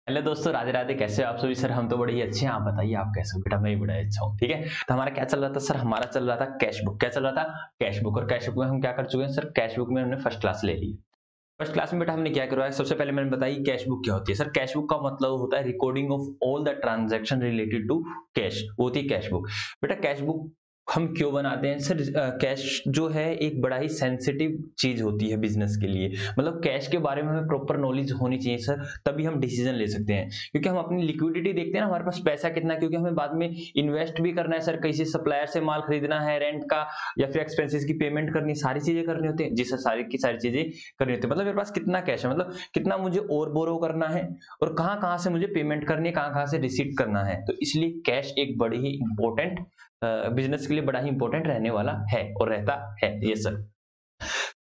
Hello दोस्तों, राधे राधे। कैसे हो आप सभी? सर हम तो बड़े ही अच्छे हैं। आप बताइए, आप कैसे हो? बेटा मैं भी बड़ा अच्छा हूँ। ठीक है, तो हमारा क्या चल रहा था सर? हमारा चल रहा था कैश बुक। क्या चल रहा था? Cash book. और कैश बुक में हम क्या कर चुके हैं सर? कैश बुक में हमने फर्स्ट क्लास ले ली। फर्स्ट क्लास में बेटा हमने क्या करवाया? सबसे पहले मैंने बताई कैश बुक क्या होती है। सर कैश बुक का मतलब होता है recording of all the transaction related to cash, वो होती है कैश बुक। बेटा कैश बुक हम क्यों बनाते हैं सर? कैश जो है एक बड़ा ही सेंसिटिव चीज होती है बिजनेस के लिए। मतलब कैश के बारे में हमें प्रॉपर नॉलेज होनी चाहिए सर, तभी हम डिसीजन ले सकते हैं। क्योंकि हम अपनी लिक्विडिटी देखते हैं ना, हमारे पास पैसा कितना है, क्योंकि हमें बाद में इन्वेस्ट भी करना है सर। किसी सप्लायर से माल खरीदना है, रेंट का या फिर एक्सपेंसेस की पेमेंट करनी, सारी चीजें करनी होती है जी सर। सारी की सारी चीजें करनी होती है। मतलब मेरे पास कितना कैश है, मतलब कितना मुझे और बोरो करना है, और कहाँ कहाँ से मुझे पेमेंट करनी है, कहाँ कहाँ से रिसीट करना है। तो इसलिए कैश एक बड़ी ही इंपॉर्टेंट बिजनेस के लिए बड़ा ही इंपॉर्टेंट रहने वाला है और रहता है ये सर।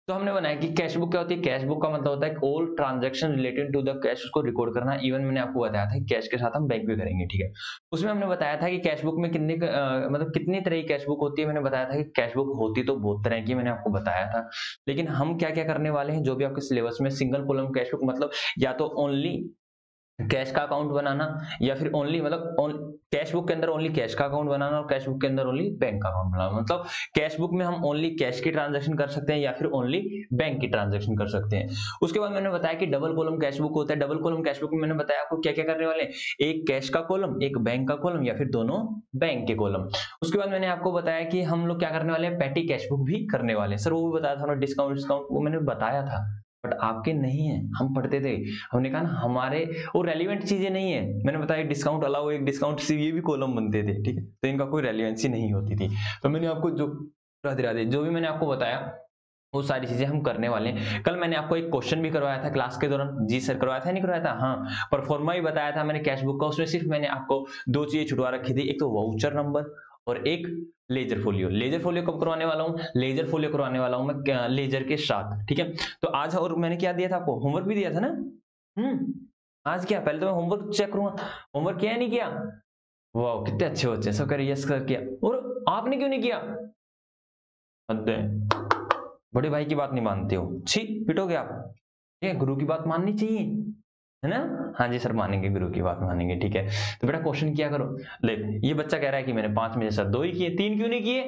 तो हमने बनाया कि कैश बुक क्या होती है? कैश बुक का मतलब होता है all transaction related to the cash, उसको रिकॉर्ड करना। इवन मैंने आपको बताया था कि कैश के साथ हम बैंक भी करेंगे। ठीक है, उसमें हमने बताया था कि कैश बुक में मतलब कितनी तरह की कैश बुक होती है। मैंने बताया था कि कैश बुक होती तो बहुत तरह की, मैंने आपको बताया था। लेकिन हम क्या क्या करने वाले हैं, जो भी आपके सिलेबस में सिंगल कॉलम कैश बुक, मतलब या तो ओनली कैश का अकाउंट बनाना, या फिर ओनली मतलब कैश बुक के अंदर ओनली कैश का अकाउंट बनाना, और कैश बुक के अंदर ओनली बैंक का अकाउंट बनाना। मतलब कैश बुक में हम ओनली कैश की ट्रांजैक्शन कर सकते हैं या फिर ओनली बैंक की ट्रांजैक्शन कर सकते हैं। उसके बाद मैंने बताया कि डबल कॉलम कैश बुक होता है। डबल कॉलम कैश बुक में मैंने बताया आपको क्या क्या करने वाले हैं, एक कैश का कॉलम, एक बैंक का कॉलम, या फिर दोनों बैंक के कॉलम। उसके बाद मैंने आपको बताया कि हम लोग क्या करने वाले हैं, पैटी कैश बुक भी करने वाले हैं। सर वो भी बताया था, डिस्काउंट डिस्काउंट वो मैंने बताया था, बट आपके नहीं है। हम पढ़ते थे, हमने कहा ना हमारे वो रेलिवेंट चीजें नहीं है। मैंने बताया डिस्काउंट अलाउ, एक डिस्काउंट से ये भी कॉलम बनते थे। ठीक है, तो इनका कोई रेलिवेंसी नहीं होती थी। तो मैंने आपको जो राधे राधे जो भी मैंने आपको बताया वो सारी चीजें हम करने वाले हैं। कल मैंने आपको एक क्वेश्चन भी करवाया था क्लास के दौरान। जी सर करवाया था नहीं करवाया था? हाँ, परफॉर्मा भी बताया था मैंने कैश बुक का। उसमें सिर्फ मैंने आपको दो चीजें छुड़वा रखी थी, एक तो वाउचर नंबर और एक लेजर फोलियो। लेजर फोलियो कब करवाने वाला हूँ? लेजर फोलियो करवाने वाला हूँ मैं लेजर के साथ। ठीक है, तो आज और मैंने क्या दिया था आपको? होमवर्क भी दिया था ना। आज क्या, पहले तो मैं होमवर्क चेक करूंगा। होमवर्क किया या नहीं किया? वाह कितने अच्छे बच्चे, सब कह रहे यस सर किया। और आपने क्यों नहीं किया? हद है, बड़े भाई की बात नहीं मानते हो, छी पिटोगे आप। ठीक है, गुरु की बात माननी चाहिए, है ना? हाँ जी सर मानेंगे, गुरु की बात मानेंगे। ठीक है, तो बेटा क्वेश्चन किया करो। ले, ये बच्चा कह रहा है कि मैंने 5 में से सर 2 ही किए, 3 क्यों नहीं किए?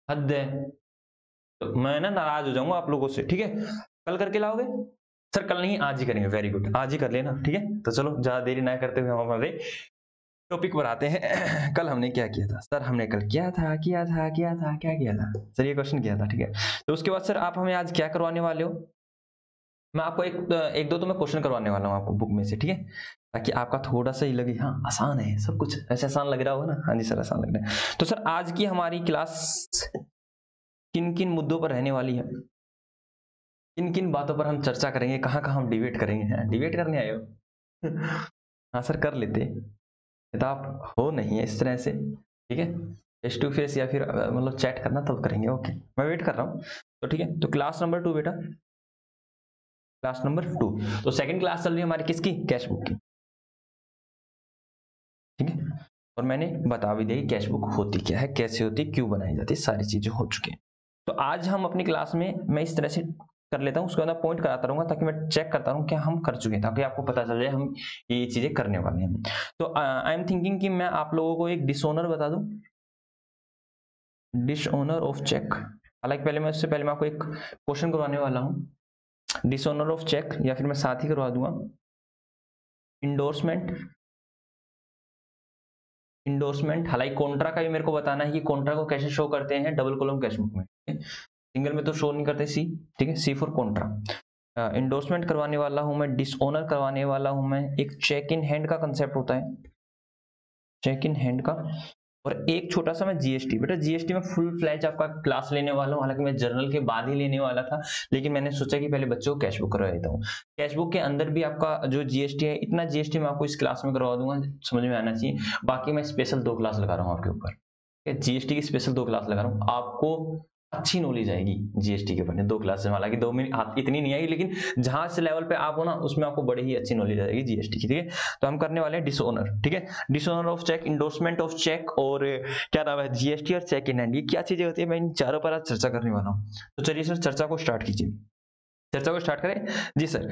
हद है। तो मैं ना नाराज हो जाऊंगा आप लोगों से। ठीक है, कल करके लाओगे? सर कल नहीं, आज ही करेंगे। वेरी गुड, आज ही कर लेना। ठीक है, तो चलो ज्यादा देरी ना करते हुए हम हमारे टॉपिक पर आते हैं। कल हमने क्या किया था सर? हमने कल क्या किया था सर? ये क्वेश्चन किया था। ठीक है, तो उसके बाद सर आप हमें आज क्या करवाने वाले हो? मैं आपको एक दो तो मैं क्वेश्चन करवाने वाला हूँ आपको बुक में से। ठीक है, ताकि आपका थोड़ा सा ही लगे हाँ आसान है सब कुछ, ऐसे आसान लग रहा होगा ना। हाँ जी सर आसान लग रहा है। तो सर आज की हमारी क्लास किन किन मुद्दों पर रहने वाली है, किन किन बातों पर हम चर्चा करेंगे, कहाँ कहाँ हम डिबेट करेंगे? हैं डिबेट करने आए हो? हाँ सर कर लेते, ये तो आप हो नहीं है इस तरह से। ठीक है, फेस टू फेस या फिर मतलब चैट करना तब करेंगे। ओके, मैं वेट कर रहा हूँ। तो ठीक है, तो क्लास नंबर 2 बेटा, क्लास नंबर 2। तो सेकंड क्लास चल रही है हमारी किसकी? कैश बुक की। ठीक है, और मैंने बता भी दिया कि कैश बुक होती क्या है, कैसे होती है, क्यों बनाई जाती है, सारी चीजें हो चुकी हैं। तो आज हम अपनी क्लास में मैं इस तरह से कर लेता हूँ, उसके बाद पॉइंट कराता रहूंगा ताकि मैं चेक करता रहूँ क्या हम कर चुके हैं, ताकि आपको पता चल जाए हम ये चीजें करने वाले हैं। तो आई एम थिंकिंग कि मैं आप लोगों को एक डिसऑनर बता दूं, डिसऑनर ऑफ चेक। हालांकि पहले मैं उससे पहले मैं आपको एक क्वेश्चन करवाने वाला हूँ, डिसऑनर ऑफ चेक, या फिर मैं साथ ही करवा दूंगा इंडोर्समेंट। इंडोर्समेंट, हालांकि कॉन्ट्रा का भी मेरे को बताना है कि कॉन्ट्रा को कैसे शो करते हैं डबल कॉलम कैश बुक में। सिंगल में तो शो नहीं करते सी। ठीक है, सी फॉर कॉन्ट्रा। इंडोर्समेंट करवाने वाला हूं मैं, डिसऑनर करवाने वाला हूं मैं, एक चेक इन हैंड का कंसेप्ट होता है, चेक इन हैंड का, और एक छोटा सा मैं जीएसटी। बेटा जीएसटी में फुल फ्लैज आपका क्लास लेने वाला हूँ, हालांकि मैं जर्नल के बाद ही लेने वाला था, लेकिन मैंने सोचा कि पहले बच्चों को कैश बुक करवा देता हूँ। कैश बुक के अंदर भी आपका जो जीएसटी है, इतना जीएसटी मैं आपको इस क्लास में करवा दूंगा, समझ में आना चाहिए। बाकी मैं स्पेशल 2 क्लास लगा रहा हूँ आपके ऊपर। जीएसटी की स्पेशल 2 क्लास लगा रहा हूँ, आपको अच्छी नॉलेज आएगी जीएसटी के बारे में 2 क्लास में। हालांकि 2 में इतनी नहीं आएगी, लेकिन जहां से लेवल पे आप हो ना, उसमें आपको बड़ी ही अच्छी नॉलेज आएगी जीएसटी की। ठीक है, तो हम करने वाले हैं डिसऑनर। ठीक है, dishonour of cheque, endorsement of cheque, और क्या नाम है, जीएसटी और चेक इन हैंड। ये क्या चीजें होती है, मैं इन चारों पर आज चर्चा करने वाला हूँ। तो चलिए सर चर्चा को स्टार्ट कीजिए। चर्चा को स्टार्ट करें। जी सर,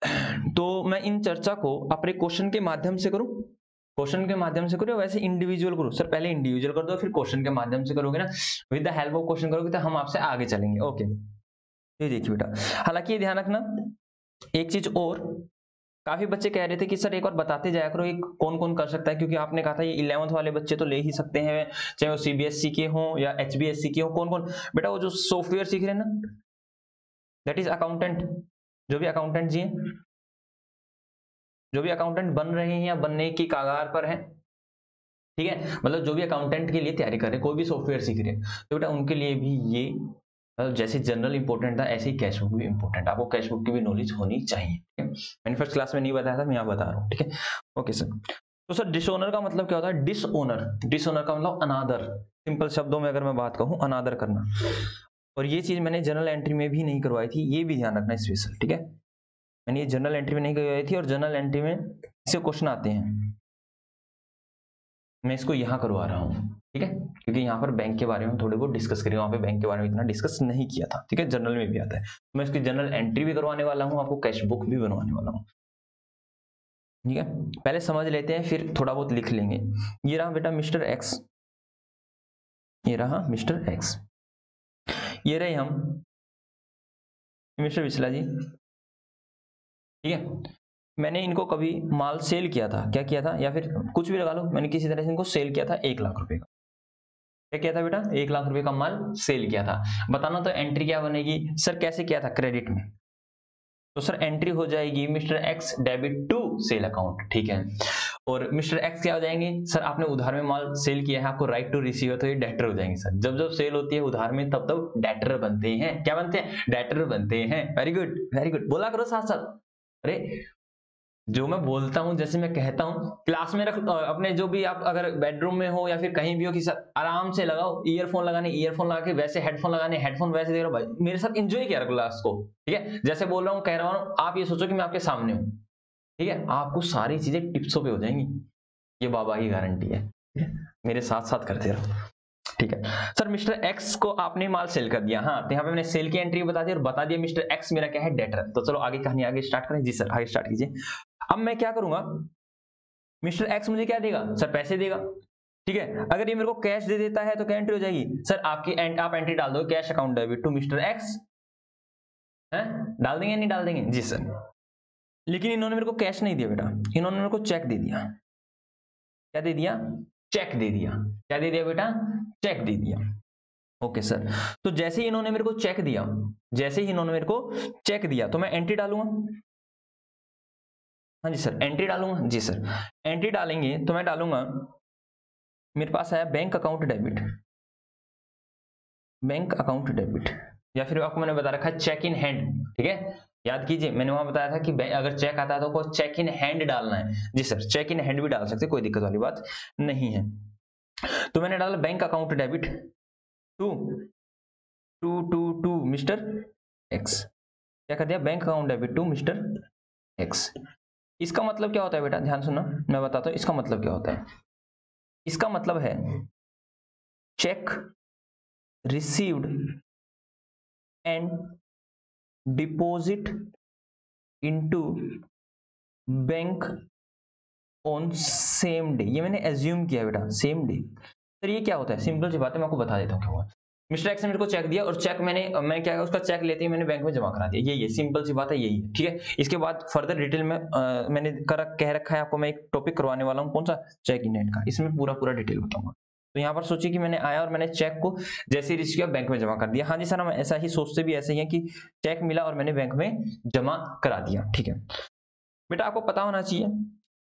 तो मैं इन चर्चा को अपने क्वेश्चन के माध्यम से करूं, क्वेश्चन के माध्यम से करो, वैसे इंडिविजुअल करो। सर पहले इंडिविजुअल कर दो, फिर क्वेश्चन के माध्यम से करोगे ना, with the help of question करोगे तो हम आपसे आगे चलेंगे। ओके, ये देखिए बेटा, हालांकि ये ध्यान रखना एक चीज और, काफी बच्चे कह रहे थे कि सर एक और बताते जाया करो एक कौन कौन कर सकता है, क्योंकि आपने कहा था ये 11th वाले बच्चे तो ले ही सकते हैं, चाहे वो सीबीएसई के हों या एचबीएसई के हों। कौन कौन बेटा? वो जो सॉफ्टवेयर सीख रहे हैं ना, दैट इज अकाउंटेंट, जो भी अकाउंटेंट जी हैं, जो भी अकाउंटेंट बन रहे हैं या बनने की कगार पर हैं, ठीक है, मतलब जो भी अकाउंटेंट के लिए तैयारी कर रहे हैं, कोई भी सॉफ्टवेयर सीख रहे हैं, तो बेटा उनके लिए भी ये जैसे जनरल इंपॉर्टेंट था ऐसे ही कैश बुक भी इंपॉर्टेंट, आपको कैश बुक की भी नॉलेज होनी चाहिए। ठीक है, मैंने फर्स्ट क्लास में नहीं बताया था, मैं यहाँ बता रहा हूँ। ठीक है, ओके सर। तो सर डिसओनर का मतलब क्या होता है? डिसओनर, डिसओनर का मतलब अनादर, सिंपल शब्दों में अगर मैं बात कहूँ, अनादर करना। और ये चीज मैंने जनरल एंट्री में भी नहीं करवाई थी, ये भी ध्यान रखना स्पेशल। ठीक है, मैंने ये जनरल एंट्री में नहीं करवाई थी, और जनरल एंट्री में इससे क्वेश्चन आते हैं, मैं इसको यहाँ करवा रहा हूँ। ठीक है, क्योंकि यहाँ पर बैंक के बारे में थोड़े बहुत डिस्कस करें, वहाँ पे बैंक के बारे में इतना डिस्कस नहीं किया था। ठीक है, जनरल में भी आता है, मैं इसकी जनरल एंट्री भी करवाने वाला हूँ, आपको कैश बुक भी बनवाने वाला हूँ। ठीक है, पहले समझ लेते हैं, फिर थोड़ा बहुत लिख लेंगे। ये रहा बेटा मिस्टर एक्स, ये रहा मिस्टर एक्स, ये रहे हम मिस्टर विसला जी। ठीक है, मैंने इनको कभी माल सेल किया था, क्या किया था, या फिर कुछ भी लगा लो, मैंने किसी तरह से इनको सेल किया था 1 लाख रुपए का। क्या किया था बेटा? 1 लाख रुपए का माल सेल किया था। बताना तो एंट्री क्या बनेगी? सर कैसे किया था? क्रेडिट में। तो सर एंट्री हो जाएगी mister X debit to sale account. ठीक है, और मिस्टर एक्स क्या हो जाएंगे? सर आपने उधार में माल सेल किया है, आपको राइट टू रिसीव है, तो ये डेटर हो जाएंगे। सर जब जब सेल होती है उधार में, तब तब डेटर बनते हैं। क्या बनते हैं? डेटर बनते हैं। वेरी गुड, वेरी गुड, बोला करो साथ साथ। अरे जो मैं बोलता हूं, जैसे मैं कहता हूं, क्लास में रख, अपने जो भी आप अगर बेडरूम में हो या फिर कहीं भी हो, कि सर आराम से लगाओ, ईयरफोन लगाने ईयरफोन लगा के, वैसे हेडफोन लगाने हेडफोन वैसे दे रहा भाई, मेरे साथ एंजॉय किया क्लास को। ठीक है, जैसे बोल रहा हूँ, कह रहा हूँ, आप ये सोचो कि मैं आपके सामने हूँ। ठीक है, आपको सारी चीजें टिप्सों पे हो जाएंगी, ये बाबा की गारंटी है। ठीक है, मेरे साथ साथ करते रहो। ठीक है सर, मिस्टर एक्स को आपने माल सेल कर दिया, हाँ, तो यहाँ पे मैंने सेल की एंट्री बता दी और बता दिया मिस्टर एक्स मेरा क्या है? डेटर। तो चलो आगे कहानी आगे स्टार्ट करें। जी सर, आगे स्टार्ट कीजिए। अब मैं क्या करूंगा, मिस्टर एक्स मुझे क्या देगा? सर पैसे देगा। ठीक है, अगर ये मेरे को कैश दे देता है तो क्या एंट्री हो जाएगी? सर आपकी आप एंट्री डाल दो, cash account debit to mister X, है डाल देंगे नहीं डाल देंगे? जी सर। लेकिन इन्होंने मेरे को कैश नहीं दिया बेटा, इन्होंने मेरे को चेक दे दिया। क्या दे दिया? चेक दे दिया। क्या दे दिया बेटा? चेक दे दिया। ओके सर, तो जैसे ही इन्होंने मेरे को चेक दिया, जैसे ही इन्होंने मेरे को चेक दिया, तो मैं एंट्री डालूंगा। हाँ जी सर, एंट्री डालूंगा। जी सर, एंट्री डालेंगे तो मैं डालूंगा, मेरे पास आया bank account debit, bank account debit, या फिर आपको मैंने बता रखा है चेक इन हैंड। ठीक है, याद कीजिए, मैंने वहां बताया था कि अगर चेक आता है तो चेक इन हैंड डालना है। जी सर, चेक इन हैंड भी डाल सकते, कोई दिक्कत वाली बात नहीं है। तो मैंने डाला bank account debit to to to to mister X. क्या कर दिया? Bank account debit to mister X. इसका मतलब क्या होता है बेटा? ध्यान सुनना, मैं बताता हूं इसका मतलब क्या होता है। इसका मतलब है check received and deposit into bank on same day. ये मैंने एज्यूम किया बेटा, सेम डे। सर ये क्या होता है? सिंपल सी बात है, मैं आपको बता देता हूँ क्या हुआ। मिस्टर एक्स ने मेरे को चेक दिया, और चेक मैं क्या, उसका चेक लेते ही मैंने बैंक में जमा करा दिया। यही है, सिंपल सी बात है, यही है। ठीक है, इसके बाद फर्दर डिटेल में मैंने कह रखा है आपको, मैं एक टॉपिक करवाने वाला हूँ, कौन सा? चेक इन हैंड का। इसमें पूरा डिटेल बताऊंगा। तो यहाँ पर सोचिए कि मैंने आया और मैंने चेक को जैसे ही रिसीव किया बैंक में जमा कर दिया। हाँ जी सर, हम ऐसा ही सोचते भी ऐसे ही है कि चेक मिला और मैंने बैंक में जमा करा दिया। ठीक है बेटा, आपको पता होना चाहिए,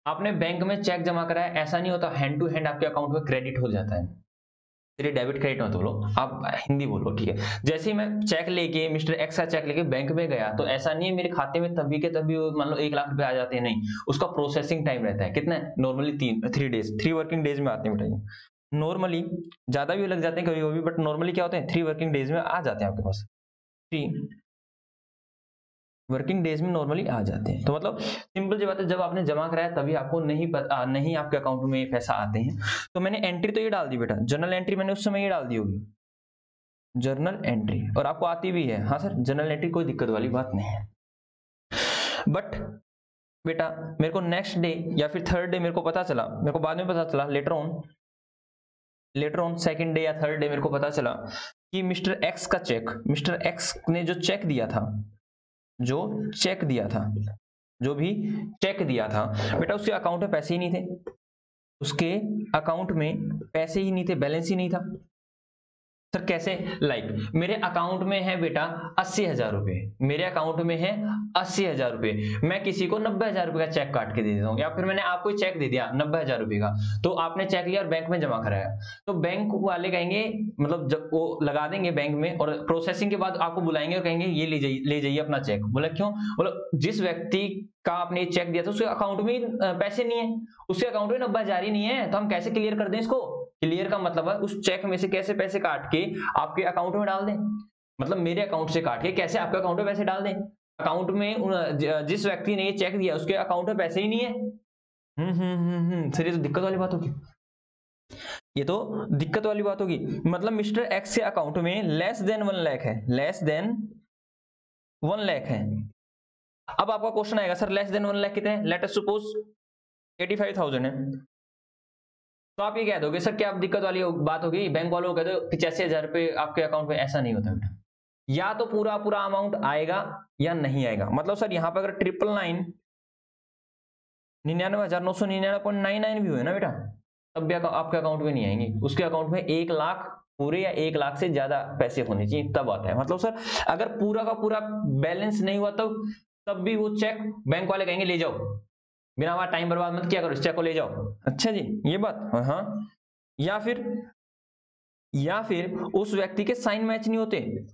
आपने बैंक में चेक जमा कराया, ऐसा नहीं होता हैंड टू हैंड आपके अकाउंट में क्रेडिट हो जाता है। चलिए डेबिट क्रेडिट मत बोलो, आप हिंदी बोलो। ठीक है, जैसे ही मैं चेक लेके, मिस्टर एक्स का चेक लेके बैंक में गया, तो ऐसा नहीं है मेरे खाते में तभी के तभी मान लो 1 लाख रुपए आ जाते हैं, नहीं, उसका प्रोसेसिंग टाइम रहता है। कितना है? नॉर्मली 3 वर्किंग डेज में आते हैं बेटा। नॉर्मली ज्यादा भी लग जाते हैं कभी कभी, बट नॉर्मली क्या होते हैं? 3 वर्किंग डेज में आ जाते हैं आपके पास, 3 वर्किंग डेज में नॉर्मली आ जाते हैं। तो मतलब सिंपल सी बात है, जब आपने जमा कराया तभी आपको नहीं आपके अकाउंट में पैसा आते हैं। तो मैंने एंट्री तो ये डाल दी बेटा, जर्नल एंट्री मैंने उस समय ये डाल दी होगी, जर्नल एंट्री, और आपको आती भी है। हाँ सर, जर्नल एंट्री कोई दिक्कत वाली बात नहीं है। बट बेटा मेरे को नेक्स्ट डे या फिर थर्ड डे मेरे को पता चला, मेरे को बाद में पता चला, लेटर ऑन सेकंड डे या थर्ड डे मेरे को पता चला कि मिस्टर एक्स का चेक, मिस्टर एक्स ने जो चेक दिया था, जो भी चेक दिया था बेटा, उसके अकाउंट में पैसे ही नहीं थे, उसके अकाउंट में पैसे ही नहीं थे, बैलेंस ही नहीं था। सर कैसे? लाइक मेरे अकाउंट में है बेटा 80,000 रुपए, मेरे अकाउंट में है 80,000 रुपए, मैं किसी को 90,000 रुपए का चेक काट के दे देता हूँ, या फिर मैंने आपको चेक दे दिया 90,000 रुपए का, तो आपने चेक लिया और बैंक में जमा कराया, तो बैंक वाले कहेंगे, मतलब जब वो लगा देंगे बैंक में और प्रोसेसिंग के बाद आपको बुलाएंगे और कहेंगे ये ले जाइए अपना चेक। बोला क्यों? बोला जिस व्यक्ति का आपने चेक दिया था उसके अकाउंट में पैसे नहीं है, उसके अकाउंट में 90,000 ही नहीं है, तो हम कैसे क्लियर कर दें इसको? क्लियर का मतलब है उस चेक में से कैसे पैसे काट के आपके अकाउंट में डाल दें, मतलब मेरे अकाउंट से काट के कैसे आपके अकाउंट में पैसे डाल दें। अकाउंट में जिस व्यक्ति ने ये चेक दिया उसके अकाउंट में पैसे ही नहीं है। सर ये तो दिक्कत वाली बात होगी, ये तो दिक्कत वाली बात होगी। मतलब मिस्टर एक्स के अकाउंट में लेस देन 1 लाख है, लेस देन 1 लाख है। अब आपका क्वेश्चन आएगा सर लेस देन 1 लाख कितने? लेट अस सपोज 85,000 है, तो आप ये कह दोगे सर क्या दिक्कत वाली बात होगी, बैंक वालों को कह दो 85,000 रुपए आपके अकाउंट में। ऐसा नहीं होता बेटा, या तो पूरा अमाउंट आएगा या नहीं आएगा। मतलब सर यहाँ पर अगर 999 99,999.99 भी हुए ना बेटा, तब भी आपके अकाउंट में नहीं आएंगे, उसके अकाउंट में 1 लाख पूरे या 1 लाख से ज्यादा पैसे होने चाहिए तब आता है। मतलब सर अगर पूरा का पूरा बैलेंस नहीं हुआ तो तब भी वो चेक बैंक वाले कहेंगे ले जाओ, बिना हमारा टाइम बर्बाद मत क्या करो, इस चेक को ले जाओ। अच्छा जी ये बात, हाँ। या फिर उस व्यक्ति के साइन मैच नहीं होते,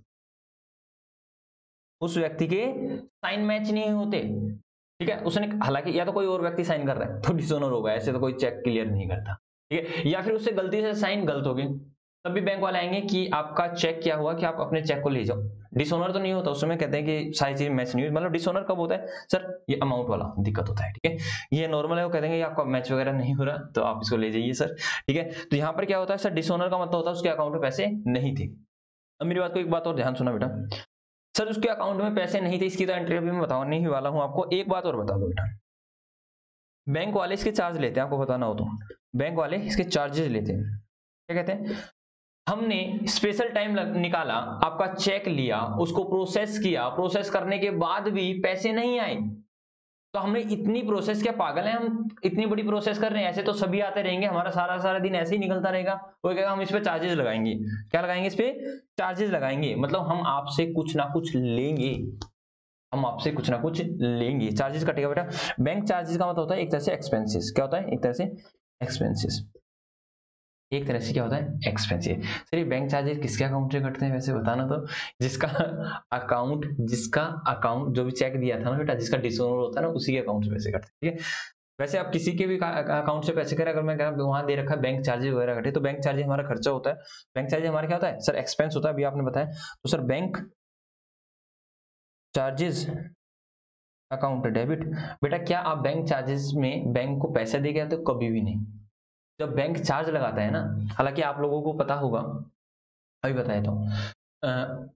उस व्यक्ति के साइन मैच नहीं होते, ठीक है, उसने हालांकि या तो कोई और व्यक्ति साइन कर रहा है तो डिसऑनर होगा, ऐसे तो कोई चेक क्लियर नहीं करता, ठीक है। या फिर उससे गलती से साइन गलत हो गई, तब भी बैंक वाले आएंगे कि आपका चेक क्या हुआ कि आप अपने चेक को ले जाओ। डिसऑनर तो नहीं होता, उसमें कहते हैं कि सारी चीज मैच नहीं हुई। मतलब डिसऑनर कब होता है सर? ये अमाउंट वाला दिक्कत होता है, ठीक है। ये नॉर्मल है, वो कहते हैं कि आपका मैच वगैरह नहीं हो रहा तो आप इसको ले जाइए सर, ठीक है। तो यहाँ पर क्या होता है सर, डिसऑनर का मतलब होता है उसके अकाउंट में पैसे नहीं थे। अब मेरी बात को एक बात और ध्यान सुना बेटा, सर उसके अकाउंट में पैसे नहीं थे, इसकी तो एंट्री अभी मैं बताने ही वाला हूँ आपको। एक बात और बता दो बेटा, बैंक वाले इसके चार्ज लेते हैं, आपको बताना हो तो बैंक वाले इसके चार्जेस लेते हैं। क्या कहते हैं? हमने स्पेशल टाइम निकाला, आपका चेक लिया, उसको प्रोसेस किया, प्रोसेस करने के बाद भी पैसे नहीं आए, तो हमने इतनी प्रोसेस, क्या पागल है हम, इतनी बड़ी प्रोसेस कर रहे हैं, ऐसे तो सभी आते रहेंगे, हमारा सारा सारा दिन ऐसे ही निकलता रहेगा। वो कहेगा हम इस पे चार्जेस लगाएंगे। क्या लगाएंगे? इस पे चार्जेस लगाएंगे, मतलब हम आपसे कुछ ना कुछ लेंगे, हम आपसे कुछ ना कुछ लेंगे, चार्जेस कटेगा बेटा। बैंक चार्जेस का मतलब होता है एक तरह से एक्सपेंसेस। क्या होता है? एक तरह से एक्सपेंसेस, एक तरह से क्या होता है? एक्सपेंसिव। सर ये बैंक चार्जेस किसके अकाउंट से कटते हैं वैसे बताना तो? जिसका अकाउंट जो भी चेक दिया था ना बेटा, जिसका डिसऑनर होता है ना, उसी के अकाउंट से पैसे कटते हैं, ठीक है। वैसे आप किसी के भी अकाउंट से पैसे करें, अगर मैं वहां दे रखा है बैंक चार्जेस वगैरह कटे, तो बैंक चार्जेस हमारा खर्चा होता है, बैंक चार्जेस हमारा क्या होता है सर? एक्सपेंस होता है, अभी आपने बताया। तो sir bank charges account debit. बेटा क्या आप बैंक चार्जेस में बैंक को पैसे दे गए? तो कभी भी नहीं। जब बैंक चार्ज लगाता है ना, हालांकि आप लोगों को पता होगा, अभी बताया तो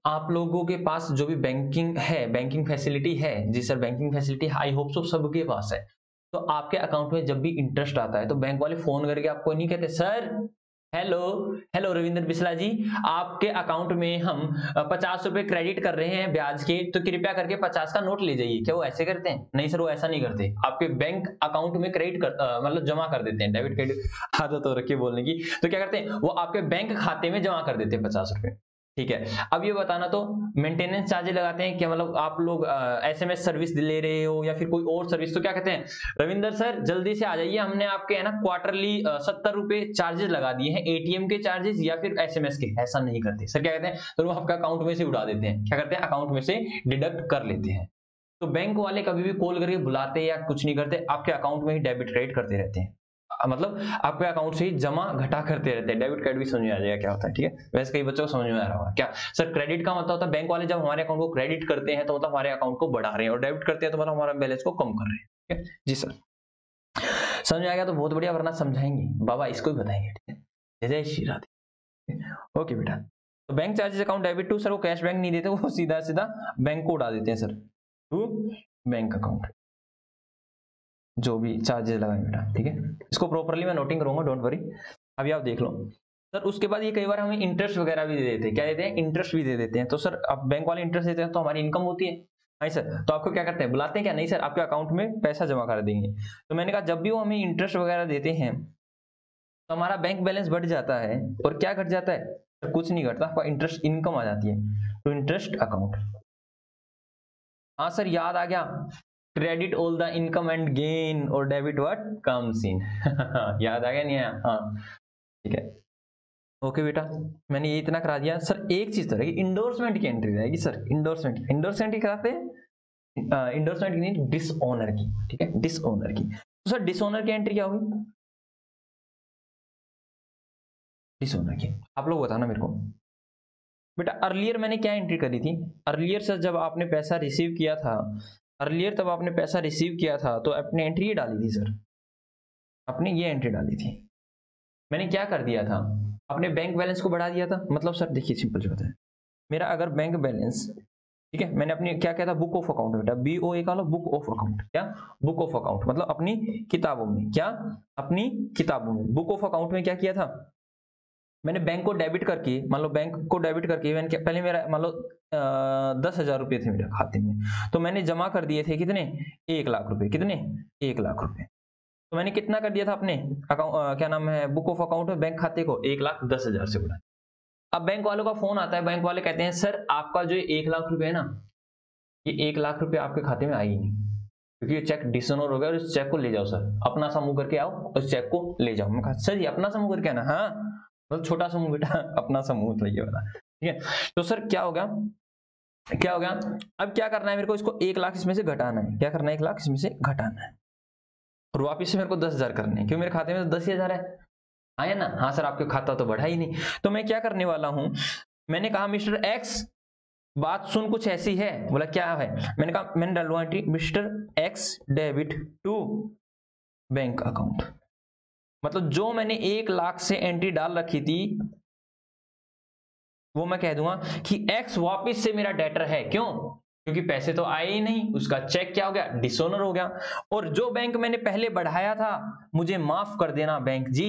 आप लोगों के पास जो भी बैंकिंग है, बैंकिंग फैसिलिटी है, जी sir banking facility I hope so सबके पास है, तो आपके अकाउंट में जब भी इंटरेस्ट आता है तो बैंक वाले फोन करके आपको नहीं कहते sir hello hello Ravindra Bisla ji, आपके अकाउंट में हम 50 रुपए क्रेडिट कर रहे हैं ब्याज के, तो कृपया करके 50 का नोट ले जाइए। क्या वो ऐसे करते हैं? नहीं सर वो ऐसा नहीं करते, आपके बैंक अकाउंट में क्रेडिट कर मतलब जमा कर देते हैं। डेबिट क्रेडिट आदत हो रखी है बोलने की, तो क्या करते हैं वो आपके बैंक खाते में जमा कर देते हैं 50 रुपए, ठीक है। अब ये बताना तो मेंटेनेंस चार्जेस लगाते हैं क्या? मतलब आप लोग एसएमएस सर्विस ले रहे हो या फिर कोई और सर्विस, तो क्या कहते हैं रविंदर सर जल्दी से आ जाइए, हमने आपके है ना क्वार्टरली 70 रुपए चार्जेस लगा दिए हैं, एटीएम के चार्जेस या फिर एसएमएस के। ऐसा नहीं करते सर, क्या कहते हैं तो वो आपका अकाउंट में से उड़ा देते हैं। क्या करते हैं? अकाउंट में से डिडक्ट कर लेते हैं। तो बैंक वाले कभी भी कॉल करके बुलाते या कुछ नहीं करते, आपके अकाउंट में ही डेबिट क्रेडिट करते रहते हैं, मतलब आपके अकाउंट से ही जमा घटा करते रहते हैं। डेबिट कार्ड भी समझ में आ जाएगा क्या होता है, ठीक है। वैसे कई बच्चों को समझ में आ रहा होगा क्या सर? क्रेडिट का मतलब होता है बैंक वाले जब हमारे अकाउंट को क्रेडिट करते हैं तो मतलब हमारे अकाउंट को बढ़ा रहे हैं, और डेबिट करते हैं तो मतलब हमारा बैलेंस को कम कर रहे हैं, ठीक है जी सर। समझ में आ गया तो बहुत बढ़िया, वरना समझाएंगे बाबा इसको भी बताएंगे, ठीक है। जय श्री राधे। ओके बेटा, तो bank charges account debit to, sir वो कैश बैंक नहीं देते, वो सीधा सीधा बैंक को उड़ा देते हैं सर, टू बैंक अकाउंट, जो भी चार्जेस लगाए बेटा, ठीक है। इसको प्रॉपरली मैं नोटिंग करूंगा, डोंट वरी। अभी आप देख लो सर। उसके बाद ये कई बार हमें इंटरेस्ट वगैरह भी दे देते हैं। क्या देते हैं? इंटरेस्ट भी दे देते हैं। तो सर अब बैंक वाले इंटरेस्ट देते हैं तो हमारी इनकम होती है। नहीं सर, तो आपको क्या करते हैं? बुलाते हैं क्या? नहीं सर, आपके अकाउंट में पैसा जमा कर देंगे। तो मैंने कहा जब भी वो हमें इंटरेस्ट वगैरह देते हैं तो हमारा बैंक बैलेंस बढ़ जाता है, और क्या घट जाता है? तो कुछ नहीं घटता, आपका इंटरेस्ट इनकम आ जाती है। तो इंटरेस्ट अकाउंट, हाँ सर याद आ गया। Credit all the income and gain, और डेबिट व्हाट कम्स इन। याद आ गया? नहीं आया? हाँ ठीक है, ओके बेटा। मैंने ये इतना करा दिया सर। एक चीज तो रहेगी, इंडोर्समेंट की एंट्री रहेगी सर। इंडोर्समेंट की कराते हैं, इंडोर्समेंट की नहीं, डिसओनर की, ठीक है, डिसओनर की। तो सर डिसओनर की एंट्री क्या होगी? डिसओनर की आप लोग बताना मेरे को बेटा। अर्लियर मैंने क्या एंट्री करी थी? अर्लियर सर जब आपने पैसा रिसीव किया था, अर्लियर तब आपने पैसा रिसीव किया था तो अपनी एंट्री ये डाली थी सर, आपने ये एंट्री डाली थी। मैंने क्या कर दिया था? अपने बैंक बैलेंस को बढ़ा दिया था। मतलब सर देखिए सिंपल सी बात है, मेरा अगर बैंक बैलेंस, ठीक है, मैंने अपनी क्या कहता, बुक ऑफ अकाउंट बेटा, BOA का बुक ऑफ अकाउंट। क्या? बुक ऑफ अकाउंट मतलब अपनी किताबों में। क्या? अपनी किताबों में। बुक ऑफ अकाउंट में क्या किया था? मैंने बैंक को डेबिट करके, मान लो बैंक को डेबिट करके, मैंने पहले मेरा मान लो 10,000 रुपये थे मेरे खाते में, तो मैंने जमा कर दिए थे कितने? 1,00,000 रुपए। कितने? 1,00,000 रुपए। तो मैंने कितना कर दिया था अपने अकाउंट, क्या नाम है, बुक ऑफ अकाउंट में बैंक खाते को 1,10,000 से बढ़ा। अब बैंक वालों का फोन आता है, बैंक वाले कहते हैं सर आपका जो 1,00,000 रुपए है ना, ये 1,00,000 रुपए आपके खाते में आई नहीं, क्योंकि ये चेक डिसऑनर हो गया, और इस चेक को ले जाओ सर, अपना समूह करके आओ, उस चेक को ले जाओ। मैं कहा सर ये अपना समूह करके आना? हाँ मतलब छोटा समूह बेटा, अपना समूह तो ये वाला, ठीक है। तो सर क्या होगा, क्या हो गया? अब क्या करना है मेरे को? इसको 1,00,000 इसमें से घटाना है। क्या करना है? 1,00,000 इसमें से घटाना है, और वापिस से मेरे को 10,000 करने हैं, क्यों? मेरे खाते में तो 10,000 है, आया ना? हाँ सर आपके खाता तो बढ़ा ही नहीं। तो मैं क्या करने वाला हूं, मैंने कहा मिस्टर एक्स बात सुन कुछ ऐसी है। बोला क्या है? मैंने कहा, मैंने डालूंगा entry, mister X debit to bank account. मतलब जो मैंने 1,00,000 से एंट्री डाल रखी थी, वो मैं कह दूंगा कि एक्स वापिस से मेरा डेटर है। क्यों? क्योंकि पैसे तो आए ही नहीं, उसका चेक क्या हो गया? डिसऑनर हो गया। और जो बैंक मैंने पहले बढ़ाया था, मुझे माफ कर देना बैंक जी,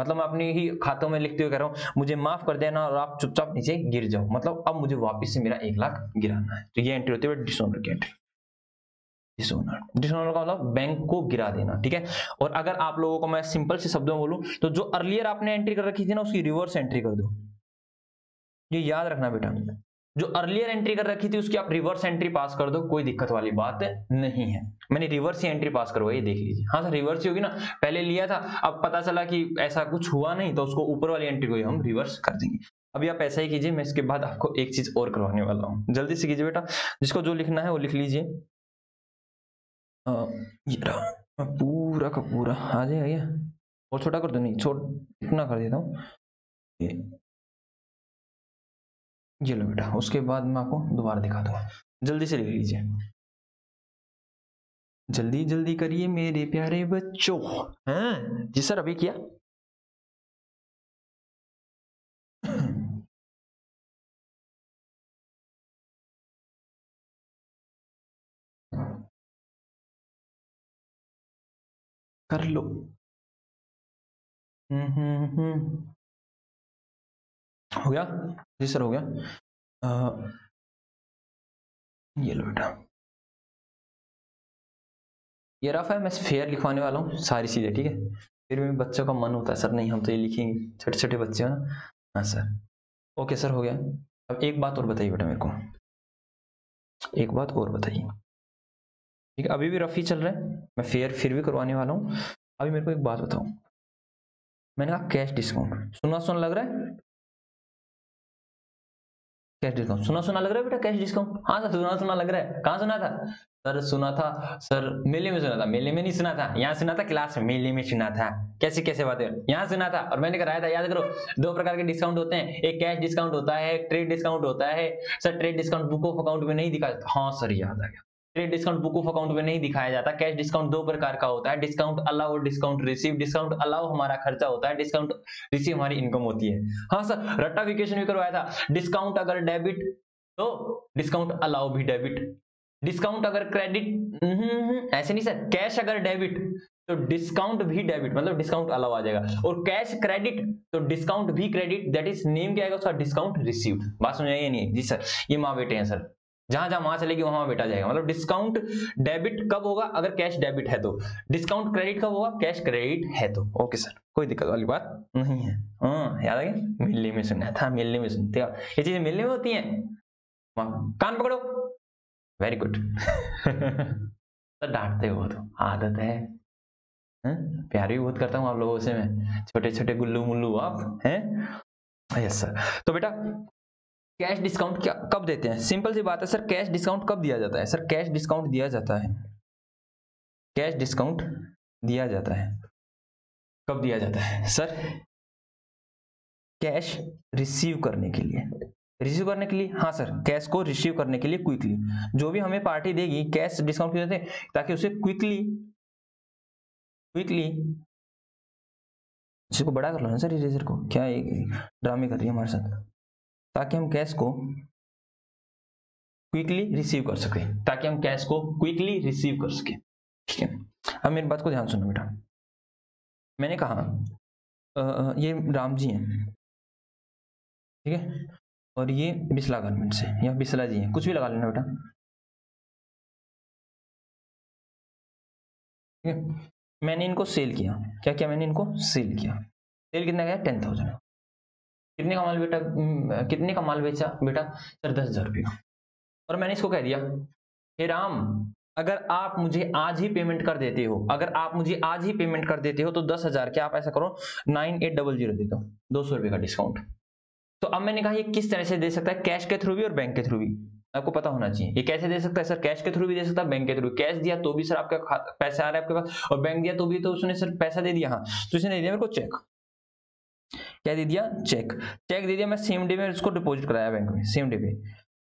मतलब मैं अपने ही खातों में लिखते हुए कह रहा हूं, मुझे माफ कर देना और आप चुपचाप नीचे गिर जाओ। मतलब अब मुझे वापिस से मेरा 1,00,000 गिराना है। तो ये एंट्री होती है डिसऑनर की एंट्री। डिसऑनर का मतलब बैंक को गिरा देना, ठीक है। और अगर आप लोगों को मैं सिंपल से शब्दों में बोलूं, तो जो अर्लियर आपने एंट्री कर रखी थी ना, उसकी रिवर्स एंट्री कर दो। ये याद रखना बेटा, जो अर्लियर एंट्री कर रखी थी उसकी आप रिवर्स एंट्री पास कर दो, कोई दिक्कत वाली बात नहीं है। मैंने रिवर्स ही एंट्री पास करवाई, ये देख लीजिए। हाँ सर रिवर्स ही होगी ना, पहले लिया था, अब पता चला कि ऐसा कुछ हुआ नहीं, तो उसको ऊपर वाली एंट्री को ही हम रिवर्स कर देंगे। अभी आप ऐसा ही कीजिए, मैं इसके बाद आपको एक चीज और करवाने वाला हूँ, जल्दी से कीजिए बेटा। जिसको जो लिखना है वो लिख लीजिए। ये रहा पूरा का पूरा, आ जाइए। और छोटा कर दो, नहीं इतना कर देता हूँ। ये लो बेटा, उसके बाद मैं आपको दोबारा दिखा दूंगा। जल्दी से लिख लीजिए, जल्दी जल्दी करिए मेरे प्यारे बच्चों। हैं जी सर, अभी किया। कर लो। हो गया जी सर, हो गया। ये लो बेटा, ये रफ है, मैं फेयर लिखवाने वाला हूँ सारी चीजें, ठीक है। फिर भी बच्चों का मन होता है सर नहीं हम तो ये लिखेंगे, छोटे छोटे बच्चे हो ना। हाँ सर, ओके सर हो गया। अब एक बात और बताइए बेटा मेरे को, एक बात और बताइए, ठीक है। अभी भी रफ ही चल रहा है, मैं फेयर फिर भी करवाने वाला हूँ। अभी मेरे को एक बात बताओ, मैंने कहा कैश डिस्काउंट, सुना सुना लग रहा है? कैश डिस्काउंट सुना सुना लग रहा है बेटा? कैश डिस्काउंट, हाँ सर सुना सुना लग रहा है। कहाँ सुना था सर? सुना था सर मेले में, सुना था मेले में नहीं सुना था, यहाँ सुना था क्लास में, मेले में सुना था। कैसे कैसे बातें, यहाँ सुना था और मैंने कराया था। याद करो, दो प्रकार के डिस्काउंट होते हैं, एक कैश डिस्काउंट होता है, एक ट्रेड डिस्काउंट होता है। Sir trade discount book of account में नहीं दिखा, हाँ सर याद आ गया, trade discount book of account में नहीं दिखाया जाता। कैश डिस्काउंट दो प्रकार का होता है, डिस्काउंट अलाउ और डिस्काउंट रिसीव। डिस्काउंट अलाउ हमारा खर्चा होता है, डिस्काउंट रिसीव हमारी इनकम होती है। हाँ सर रट्टाफिकेशन भी करवाया था, डिस्काउंट अगर डेबिट तो डिस्काउंट अलाउ भी डेबिट, डिस्काउंट अगर क्रेडिट, ऐसे नहीं सर, कैश अगर डेबिट तो डिस्काउंट भी डेबिट, मतलब डिस्काउंट अलग आ जाएगा, और कैश क्रेडिट तो डिस्काउंट भी क्रेडिट, दैट इज नेम क्या आएगा उसका, डिस्काउंट रिसीव्ड। बात समझ आई नहीं? जी सर, ये माँ बेटे हैं सर, जहां जहां माँ चलेगी वहां बेटा जाएगा। मतलब डिस्काउंट डेबिट कब होगा, अगर कैश डेबिट है तो, डिस्काउंट क्रेडिट कब होगा, कैश क्रेडिट है तो। ओके सर, कोई दिक्कत वाली बात नहीं है। हाँ याद आ गया, मिलने में सुनना था, मिलने में सुनते हो, ये चीजें मिलने में होती हैं। कान पकड़ो, वेरी गुड। तो डांटते हो तो आदत है, प्यार भी बहुत करता हूँ आप लोगों से मैं, छोटे छोटे गुल्लू मुल्लू आप हैं। Yes sir. तो बेटा कैश डिस्काउंट क्या कब देते हैं, सिंपल सी बात है सर, कैश डिस्काउंट कब दिया जाता है सर, कैश डिस्काउंट दिया जाता है, कैश डिस्काउंट दिया जाता है, कब दिया जाता है सर, कैश रिसीव करने के लिए, रिसीव करने के लिए, हाँ सर, कैश को रिसीव करने के लिए क्विकली, जो भी हमें पार्टी देगी कैश डिस्काउंट क्यों देते हैं, ताकि उसे क्विकली इसको बड़ा कर लो ना सर, इरेजर को, क्या ड्रामे कर रही है हमारे साथ, ताकि हम कैश को क्विकली रिसीव कर सके, ताकि हम कैश को क्विकली रिसीव कर सके। ठीक है, अब मेरी बात को ध्यान सुनो बेटा, मैंने कहा ये राम जी हैं, ठीक है, और ये बिस्ला गारमेंट से या बिस्ला जी हैं, कुछ भी लगा लेना बेटा, ठीक है। मैंने इनको सेल किया, क्या किया, मैंने इनको सेल किया, सेल कितना गया, 10,000। कितने का माल बेटा, कितने का माल बेचा बेटा सर, 10,000 रुपये का। और मैंने इसको कह दिया, हे राम, अगर आप मुझे आज ही पेमेंट कर देते हो, अगर आप मुझे आज ही पेमेंट कर देते हो तो 10,000 क्या आप ऐसा करो 9800 दे दो, 200 रुपये का डिस्काउंट। तो अब मैंने कहा ये किस तरह से दे सकता है, कैश के थ्रू भी और बैंक के थ्रू भी, आपको पता होना चाहिए ये कैसे दे सकता है सर, कैश के थ्रू भी दे सकता है, बैंक के थ्रू, कैश दिया तो भी सर आपका पैसा आ रहा है आपके पास, और बैंक दिया तो भी, तो उसने सर पैसा दे दिया, हाँ तो उसने दे दिया मेरे को चेक, क्या दे दिया, चेक, चेक दे दिया, मैं सेम डे में उसको डिपॉजिट कराया बैंक में, सेम डे पे,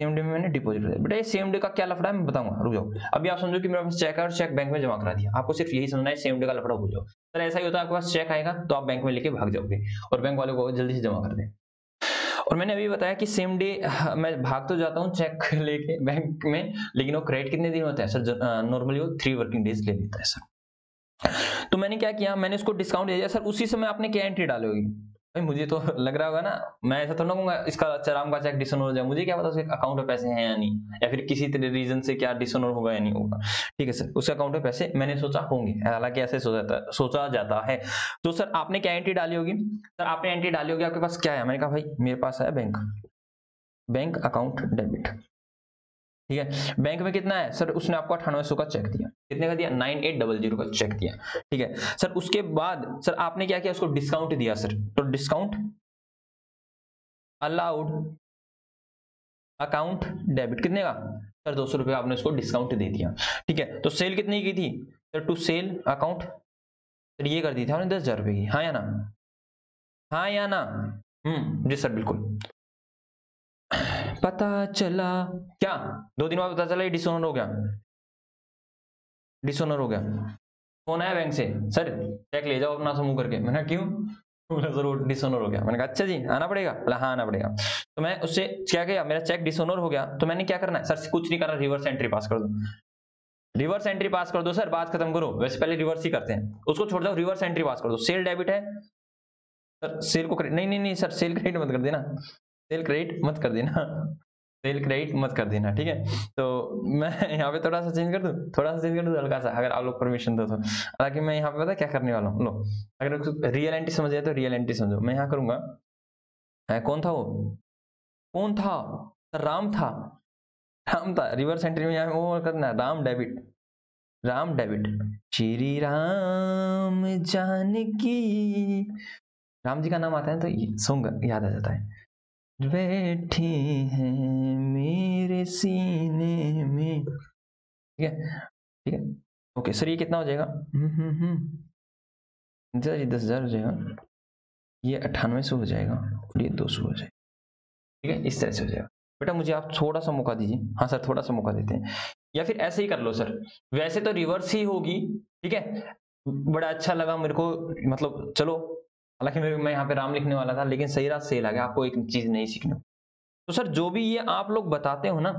सेम डे में मैंने डिपॉजिट कराया। बेटा ये सेम डे का क्या लफड़ा है मैं बताऊंगा, रुक जाओ, अभी आप समझो कि मेरे पास चेक है और चेक बैंक में जमा करा दिया, आपको सिर्फ यही समझना है, सेम डे का लफड़ा भूल जाओ सर, ऐसा ही होता है, आपके पास चेक आएगा तो आप बैंक में लेके भाग जाओगे और बैंक वाले को जल्दी से जमा कर दे। और मैंने अभी बताया कि सेम डे मैं भाग तो जाता हूँ चेक लेके बैंक में, लेकिन वो क्रेडिट कितने दिन होता है सर, नॉर्मली वो 3 वर्किंग डेज ले लेता है सर। तो मैंने क्या किया, मैंने उसको डिस्काउंट दे दिया सर, उसी समय आपने क्या एंट्री डालोगी, भाई मुझे तो लग रहा होगा ना, मैं ऐसा तो ना कहूंगा इसका चराम का चेक डिसऑनर हो जाए, मुझे क्या पता उसके अकाउंट में पैसे हैं या नहीं, या फिर किसी तरह रीजन से क्या डिसऑनर होगा या नहीं होगा, ठीक है सर, उसके अकाउंट में पैसे मैंने सोचा होंगे, हालांकि ऐसे सोचा जाता है। तो सर आपने क्या एंट्री डाली होगी, सर आपने एंट्री डाली होगी, आपके पास क्या है, मैंने कहा भाई मेरे पास है बैंक अकाउंट डेबिट, ठीक है, बैंक में कितना है सर, उसने आपको 9800 का चेक दिया, कितने का दिया, 9800 का चेक दिया, ठीक है सर। उसके बाद सर आपने क्या किया, उसको डिस्काउंट दिया सर, तो डिस्काउंट अलाउड अकाउंट डेबिट कितने का सर, 200 रुपये आपने उसको डिस्काउंट दे दिया, ठीक है। तो सेल कितनी की थी sir, to sale account sir ये कर दी थी आपने 10,000 रुपये की, हाँ या ना, हाँ या ना, जी सर बिल्कुल। पता चला क्या, 2 दिन बाद पता चला ये डिसऑनर हो गया, डिसऑनर हो गया, फोन आया बैंक से, सर चेक ले जाओ अपना समूह करके, मैंने क्यों, जरूर डिसऑनर हो गया, मैंने कहा अच्छा जी आना पड़ेगा, बोला हाँ आना पड़ेगा। तो मैं उससे क्या किया, मेरा चेक डिसऑनर हो गया, तो मैंने क्या करना है सर, कुछ नहीं करना, रिवर्स एंट्री पास कर दो, रिवर्स एंट्री पास कर दो सर, बात खत्म करो, वैसे पहले रिवर्स ही करते हैं, उसको छोड़ दो, रिवर्स एंट्री पास कर दो, सेल डेबिट है सर, सेल को क्रेडिट, नहीं सर सेल क्रेडिट मत कर देना, सेल क्रेडिट मत कर देना, सेल क्रेडिट मत कर देना, ठीक है। तो मैं यहाँ पे थोड़ा सा चेंज कर दूं, थोड़ा सा चेंज कर दूं हल्का सा, अगर आप लोग परमिशन दो तो, हालांकि मैं यहाँ पे पता क्या करने वाला हूँ, लो अगर रियल एंट्री समझ आए तो रियल एंट्री समझो, मैं यहाँ करूंगा, कौन था वो, कौन था, राम था, राम था, रिवर्स एंट्री में यहाँ वो करना, राम डेबिट, राम डेबिट, श्री राम जानकी, राम जी का नाम आता है तो सॉन्ग याद आ जाता है, बैठी हैं मेरे सीने में, ठीक है ठीक है। ओके सर ये कितना हो जाएगा, सर ये 10,000 हो जाएगा, ये 9800 हो जाएगा और ये 200 हो जाएगा, ठीक है, इस तरह से हो जाएगा। बेटा मुझे आप थोड़ा सा मौका दीजिए, हाँ सर थोड़ा सा मौका देते हैं, या फिर ऐसे ही कर लो सर, वैसे तो रिवर्स ही होगी, ठीक है, बड़ा अच्छा लगा मेरे को, मतलब चलो, हालांकि मैं यहाँ पे राम लिखने वाला था, लेकिन सही रात सेल आ गया, आपको एक चीज नहीं सीखनी। तो सर जो भी ये आप लोग बताते हो ना,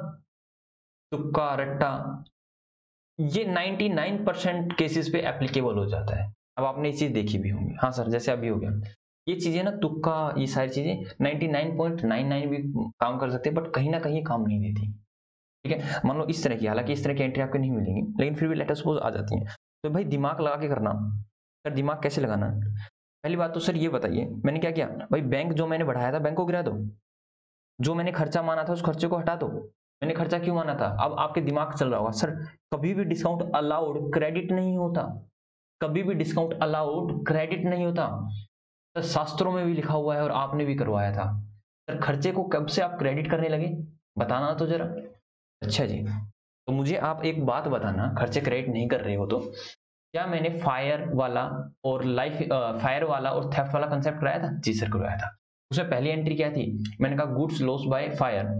तुक्का, रट्टा, ये 99% केसेस पे एप्लीकेबल हो जाता है। अब आपने ये चीज देखी भी होंगी। हाँ सर, जैसे अभी हो गया ये चीजें ना, तुक्का, ये सारी चीजें 99.99 भी काम कर सकते हैं, बट कहीं ना कहीं काम नहीं देती। ठीक है, मान लो इस तरह की, हालांकि इस तरह की एंट्री आपको नहीं मिलेंगी, लेकिन फिर भी लेट अस सपोज आ जाती है। तो भाई दिमाग लगा के करना। सर दिमाग कैसे लगाना है? पहली बात तो सर ये बताइए, मैंने क्या किया भाई, बैंक जो मैंने बढ़ाया था बैंक को गिरा दो, जो मैंने खर्चा माना था उस खर्चे को हटा दो। मैंने खर्चा क्यों माना था? अब आपके दिमाग चल रहा होगा सर कभी भी डिस्काउंट अलाउड क्रेडिट नहीं होता, कभी भी डिस्काउंट अलाउड क्रेडिट नहीं होता। सर शास्त्रों में भी लिखा हुआ है और आपने भी करवाया था। सर खर्चे को कब से आप क्रेडिट करने लगे, बताना तो जरा। अच्छा जी, तो मुझे आप एक बात बताना, खर्चे क्रेडिट नहीं कर रहे हो तो क्या मैंने फायर वाला और फायर वाला और थेफ्ट वाला कंसेप्ट कराया था? जी सर करवाया था। उसमें पहली एंट्री क्या थी? मैंने कहा goods loss by fire.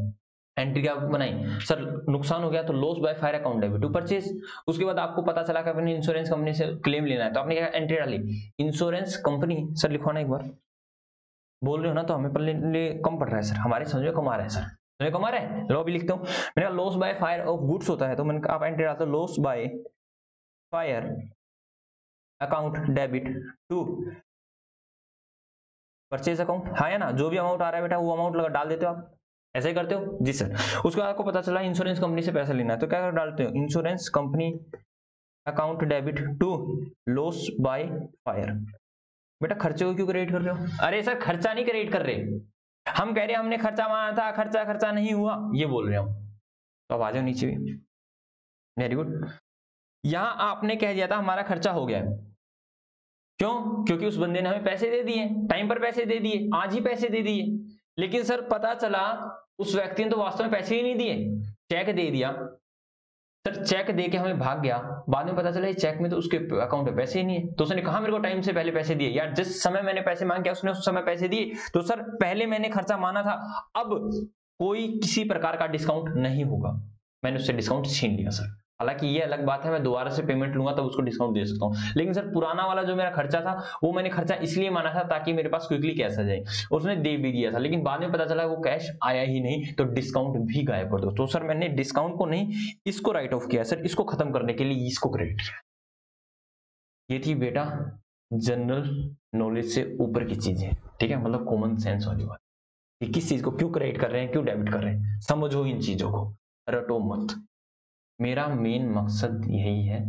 Entry क्या बनाई सर? नुकसान हो गया तो loss by fire account debit to purchase. उसके बाद आपको पता चला कि अपनी इंश्योरेंस कंपनी से क्लेम लेना है, तो आपने क्या एंट्री डाली? Insurance company. सर लिखवाना एक बार, बोल रहे हो ना तो हमें पढ़ने कम पड़ रहा है सर, हमारे समझ में कम आ रहा है सर, समझ में कम आ रहा है। लो भी लिखता हूँ, मैंने कहा loss by fire of goods होता है, तो मैंने आप एंट्री डालते हो loss by fire account debit to purchase account. हाँ या ना, जो भी अमाउंट आ रहा है बेटा वो अमाउंट लगा डाल देते हो आप, ऐसे ही करते हो? जी सर। उसके बाद आपको पता चला इंश्योरेंस कंपनी से पैसा लेना है, तो क्या डालते हो? Insurance company account debit to loss by fire. बेटा खर्चे को क्यों क्रेडिट कर रहे हो? अरे सर खर्चा नहीं क्रेडिट कर रहे, हम कह रहे हैं हमने खर्चा माना था, खर्चा खर्चा नहीं हुआ, ये बोल रहे हो। तो अब आ जाओ नीचे भी। Very good. यहां आपने कह दिया था हमारा खर्चा हो गया है, क्यों? क्योंकि उस बंदे ने हमें पैसे दे दिए, टाइम पर पैसे दे दिए, आज ही पैसे दे दिए। लेकिन सर पता चला उस व्यक्ति ने तो वास्तव में पैसे ही नहीं दिए, चेक दे दिया। सर चेक दे के हमें भाग गया, बाद में पता चला इस चेक में तो उसके अकाउंट में पैसे ही नहीं है। तो उसने कहा मेरे को टाइम से पहले पैसे दिए, यार जिस समय मैंने पैसे मांगे उसने उस समय पैसे दिए, तो सर पहले मैंने खर्चा माना था, अब कोई किसी प्रकार का डिस्काउंट नहीं होगा, मैंने उससे डिस्काउंट छीन लिया सर। हालांकि ये अलग बात है, मैं दोबारा से पेमेंट लूंगा तब उसको डिस्काउंट दे सकता हूं, लेकिन सर पुराना वाला जो मेरा खर्चा था वो मैंने खर्चा इसलिए माना था ताकि मेरे पास क्विकली कैश आ जाए, उसने दे भी दिया था, लेकिन बाद में पता चला वो कैश आया ही नहीं, तो डिस्काउंट भी गायब कर दो। तो सर मैंने डिस्काउंट को नहीं, इसको राइट ऑफ किया सर, इसको खत्म करने के लिए इसको क्रेडिट किया। ये थी बेटा जनरल नॉलेज से ऊपर की चीजें, ठीक है, मतलब कॉमन सेंस वाली बात कि किस चीज को क्यों क्रेडिट कर रहे हैं, क्यों डेबिट कर रहे हैं, समझो इन चीजों को, रटो मत। मेरा मेन मकसद यही है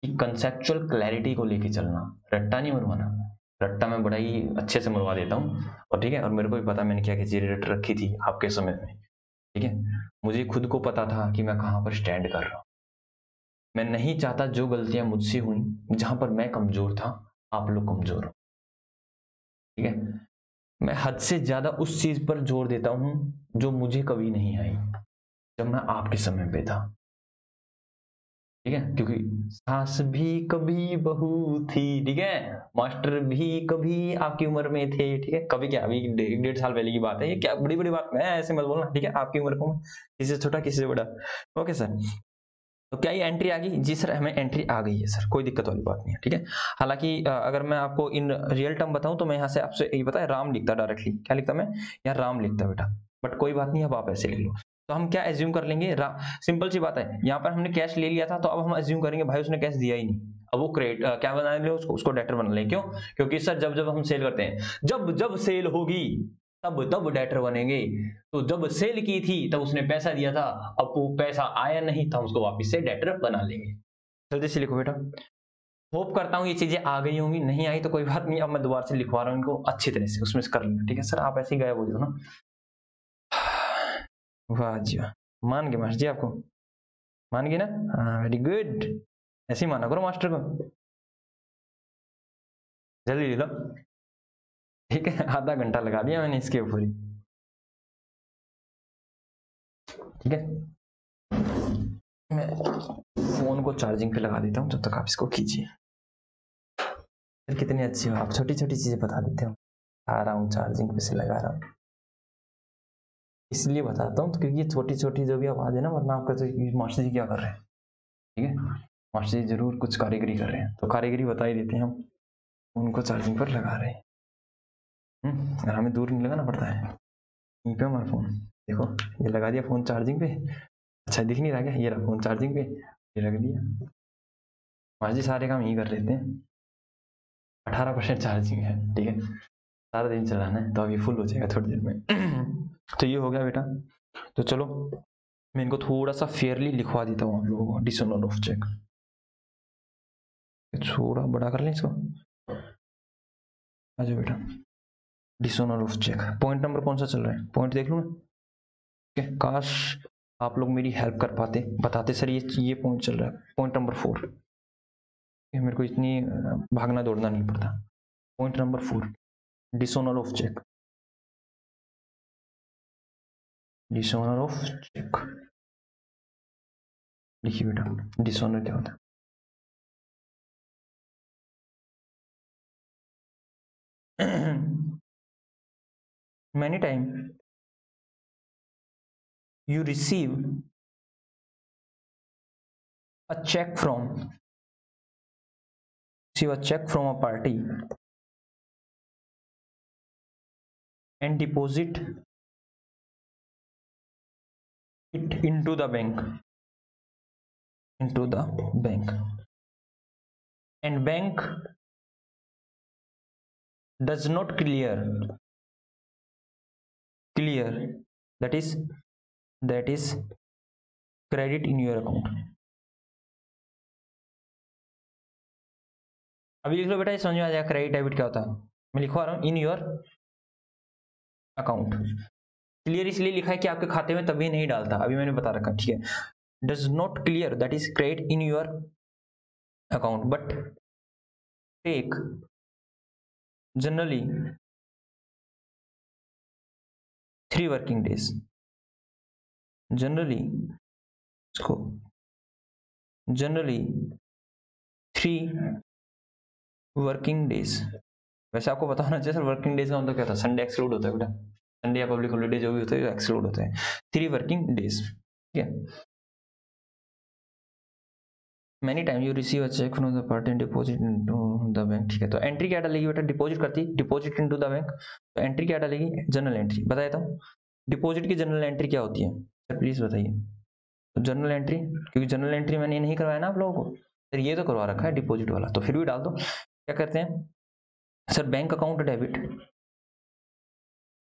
कि कंसेप्चुअल क्लैरिटी को लेके चलना, रट्टा नहीं मरवाना। रट्टा मैं बड़ा ही अच्छे से मरवा देता हूँ, और ठीक है, और मेरे को भी पता मैंने क्या क्या चीजें रट रखी थी आपके समय में, ठीक है। मुझे खुद को पता था कि मैं कहाँ पर स्टैंड कर रहा हूँ। मैं नहीं चाहता जो गलतियां मुझसे हुई, जहां पर मैं कमजोर था, आप लोग कमजोर हो, ठीक है। मैं हद से ज्यादा उस चीज पर जोर देता हूं जो मुझे कभी नहीं आई जब मैं आपके समय पे था, ठीक है, क्योंकि सास भी कभी बहू थी, ठीक है, मास्टर भी कभी आपकी उम्र में थे, ठीक है, कभी क्या, अभी 1.5 साल पहले की बात है, ये क्या बड़ी बड़ी बात है, ऐसे मत बोलना, ठीक है, आपकी उम्र को किसी से छोटा किसी से बड़ा। ओके सर, तो क्या ये एंट्री आ गई? जी सर हमें एंट्री आ गई है सर, कोई दिक्कत वाली बात नहीं है, ठीक है। हालांकि अगर मैं आपको इन रियल टर्म बताऊं तो मैं यहाँ से आपसे ये पता है राम लिखता डायरेक्टली, क्या लिखता मैं यहाँ? राम लिखता बेटा, बट कोई बात नहीं, अब आप ऐसे लिख लो। तो हम क्या एज्यूम कर लेंगे, सिंपल सी बात है, यहाँ पर हमने कैश ले लिया था, तो अब हम एज्यूम करेंगे भाई उसने कैश दिया ही नहीं, अब वो क्रेडिट क्या बना लें, उसको डेटर बना लें। क्यों? क्योंकि सर जब जब हम सेल करते हैं, जब जब सेल होगी तब तब डेटर बनेंगे, तो जब सेल की थी तब उसने पैसा दिया था, अब वो पैसा आया नहीं तो हम उसको वापस से डेटर बना लेंगे। जल्दी से लिखो बेटा। होप करता हूँ ये चीजें आ गई होंगी, नहीं आई तो कोई बात नहीं, अब मैं दोबारा से लिखवा रहा हूँ इनको अच्छी तरह से, उसमें से कर लेना, ठीक है सर, आप ऐसे ही गायब हो जाओ ना। वाह जी वाह, मान गए मास्टर जी आपको, मान गए ना? हाँ वेरी गुड, ऐसे ही माना करो मास्टर को, जल्दी ले लो, ठीक है। आधा घंटा लगा दिया मैंने इसके ऊपर ही, ठीक है। मैं फोन को चार्जिंग पे लगा देता हूँ, तब तक आप इसको कीजिए। कितनी अच्छी हो आप, छोटी छोटी चीजें बता देते हो। आ रहा हूँ चार्जिंग पे से लगा रहा हूँ, इसलिए बताता हूँ क्योंकि ये छोटी छोटी जो भी आवाज है ना, वरना आपका तो मास्टर जी क्या कर रहे हैं, ठीक है, मास्टर जी जरूर कुछ कारीगरी कर रहे हैं, तो कारीगरी बता ही देते हैं हम, उनको चार्जिंग पर लगा रहे हैं। और हमें दूर नहीं लगाना पड़ता है, यहीं पे हमारा फोन देखो, ये लगा दिया फोन चार्जिंग पे, अच्छा दिख नहीं रहा क्या? ये रहा फोन चार्जिंग पे, ये रख दिया। आज ही सारे काम यही कर लेते हैं। 18% चार्जिंग है, ठीक है, सारा दिन चलाना है तो अभी फुल हो जाएगा थोड़ी देर में। तो ये हो गया बेटा। तो चलो मैं इनको थोड़ा सा फेयरली लिखवा देता हूँ आप लोगों को। डिसऑनर ऑफ चेक थोड़ा बड़ा कर लें इसको। आ जाओ बेटा। Dishonour of cheque point number कौन सा चल रहा है? पॉइंट देख लूँ मैं? काश आप लोग मेरी हेल्प कर पाते, बताते सर ये पॉइंट चल रहा है, पॉइंट नंबर 4। मेरे को इतनी भागना दौड़ना नहीं पड़ता। Point number 4 dishonour of cheque. Dishonour of cheque लिखिए बेटा। डिसऑनर क्या होता है? many time you receive a check from a party and deposit it into the bank, and bank does not clear that is credit in your account। अभी लिख लो बेटा, ये समझ में आ जाएगा क्रेडिट डेबिट क्या होता है। मैं लिखवा रहा हूँ इन योर अकाउंट। क्लियर इसलिए लिखा है कि आपके खाते में तभी नहीं डालता, अभी मैंने बता रखा, ठीक है। Does not clear that is credit in your account but take generally 3 working days. Generally 3 working days. वैसे आपको पता होना चाहिए सर वर्किंग डेज का मतलब क्या था? संडे एक्सक्लूड होता है बेटा, संडे या पब्लिक हॉलीडे जो भी होते हैं एक्सक्लूड होते हैं। 3 वर्किंग डेज, ठीक है। Many time you receive a cheque from the party and deposit into the bank, ठीक है। तो एंट्री क्या डालेगी बेटा? डिपॉजिट करती, डिपॉजिट इनटू द बैंक, तो एंट्री क्या डालेगी? General entry. बता देता हूँ डिपॉजिट की जनरल एंट्री क्या होती है सर, प्लीज बताइए। तो जनरल एंट्री, क्योंकि जनरल एंट्री मैंने नहीं करवाया ना आप लोगों को, सर ये तो करवा रखा है डिपॉजिट वाला, तो फिर भी डाल दो। क्या करते हैं sir? Bank account debit,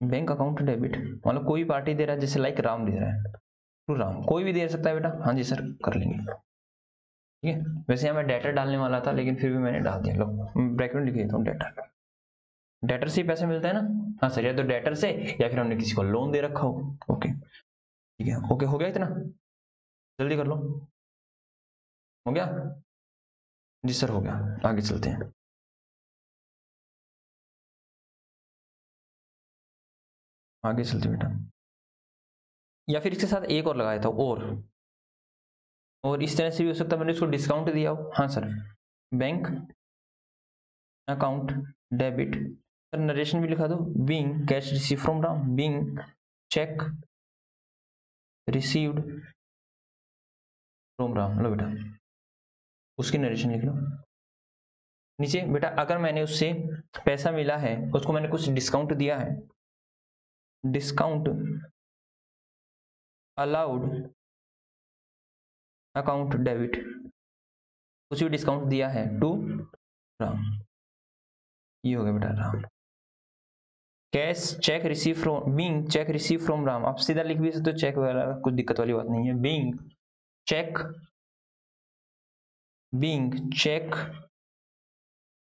bank account debit मतलब कोई पार्टी दे रहा है, जैसे लाइक राम दे रहा है, टू राम, कोई भी दे सकता है बेटा। हाँ जी सर कर लेंगे, ठीक है। वैसे यहाँ मैं डेटर डालने वाला था लेकिन फिर भी मैंने डाल दिया। लो ब्रैकेट में लिख देता हूँ डेटर। डेटर से ही पैसे मिलते हैं ना? हाँ सर, या तो डेटर से या फिर हमने किसी को लोन दे रखा हो। ओके ठीक है, ओके हो गया इतना? जल्दी कर लो, हो गया? जी सर हो गया, आगे चलते हैं। आगे चलते बेटा, या फिर इसके साथ एक और लगाया था और इस तरह से भी हो सकता है मैंने इसको डिस्काउंट दिया हो। हाँ sir, bank account debit, sir narration भी लिखा दो। Being cash receive from Ram, being cheque received from Ram. लो बेटा उसकी नरेशन लिख लो नीचे। बेटा अगर मैंने उससे पैसा मिला है, उसको मैंने कुछ डिस्काउंट दिया है, डिस्काउंट अलाउड अकाउंट डेबिट, कुछ भी डिस्काउंट दिया है टू राम, ये हो गया बेटा Ram. Cash cheque receive from, being cheque receive from Ram, आप सीधा लिख भी सकते हो चेक वगैरह, कुछ दिक्कत वाली बात नहीं है। बीइंग चेक, बीइंग चेक,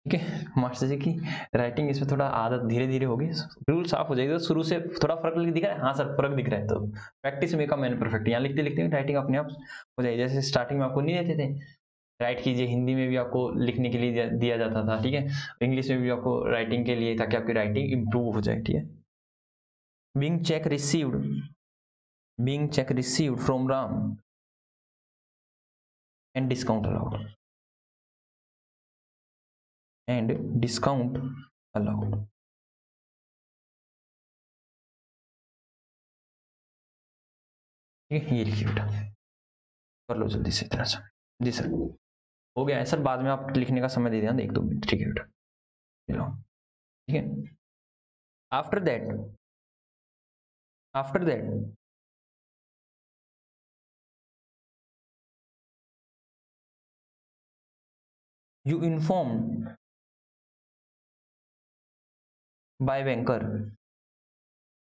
ठीक है। मास्टर जी की राइटिंग इसमें थोड़ा आदत धीरे धीरे होगी, रूल साफ हो जाएगी। तो शुरू से थोड़ा फर्क दिख रहा है? हाँ सर फर्क दिख रहा है, तो practice make a man perfect. यहाँ लिखते लिखते राइटिंग अपने आप हो जाएगी। जैसे स्टार्टिंग में आपको नहीं देते थे राइट कीजिए, हिंदी में भी आपको लिखने के लिए दिया जाता था, ठीक है। इंग्लिश में भी आपको राइटिंग के लिए, ताकि आपकी राइटिंग इंप्रूव हो जाए, ठीक है। Being cheque received, being cheque received from Ram and discount allowed, and discount allowed, ठीक है। ये लिखिए बेटा, कर लो जल्दी से इतना सा। जी सर हो गया है सर, बाद में आप लिखने का समय दे देना 1-2 मिनट, ठीक है बेटा। चलो ठीक है। After that you inform bye banker,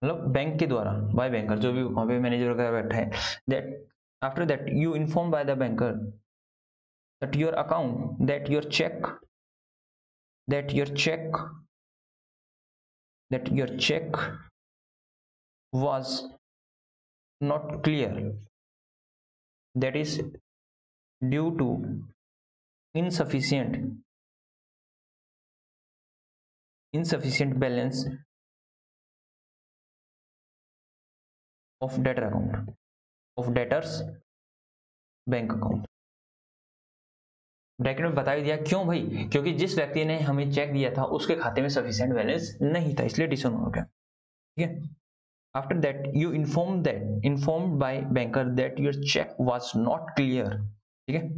मतलब बैंक के द्वारा, बाय बैंकर जो भी वहां पे मैनेजर वगैरह बैठा है, that after that you inform by the banker that your account that your cheque that your cheque that your check was not clear, that is due to insufficient balance of debtors bank account. Bracket में बता ही दिया क्यों भाई, क्योंकि जिस व्यक्ति ने हमें चेक दिया था उसके खाते में सफिशिएंट बैलेंस नहीं था, इसलिए डिसऑनर हो गया। ठीक है, after that you informed by banker that your cheque was not clear. ठीक है,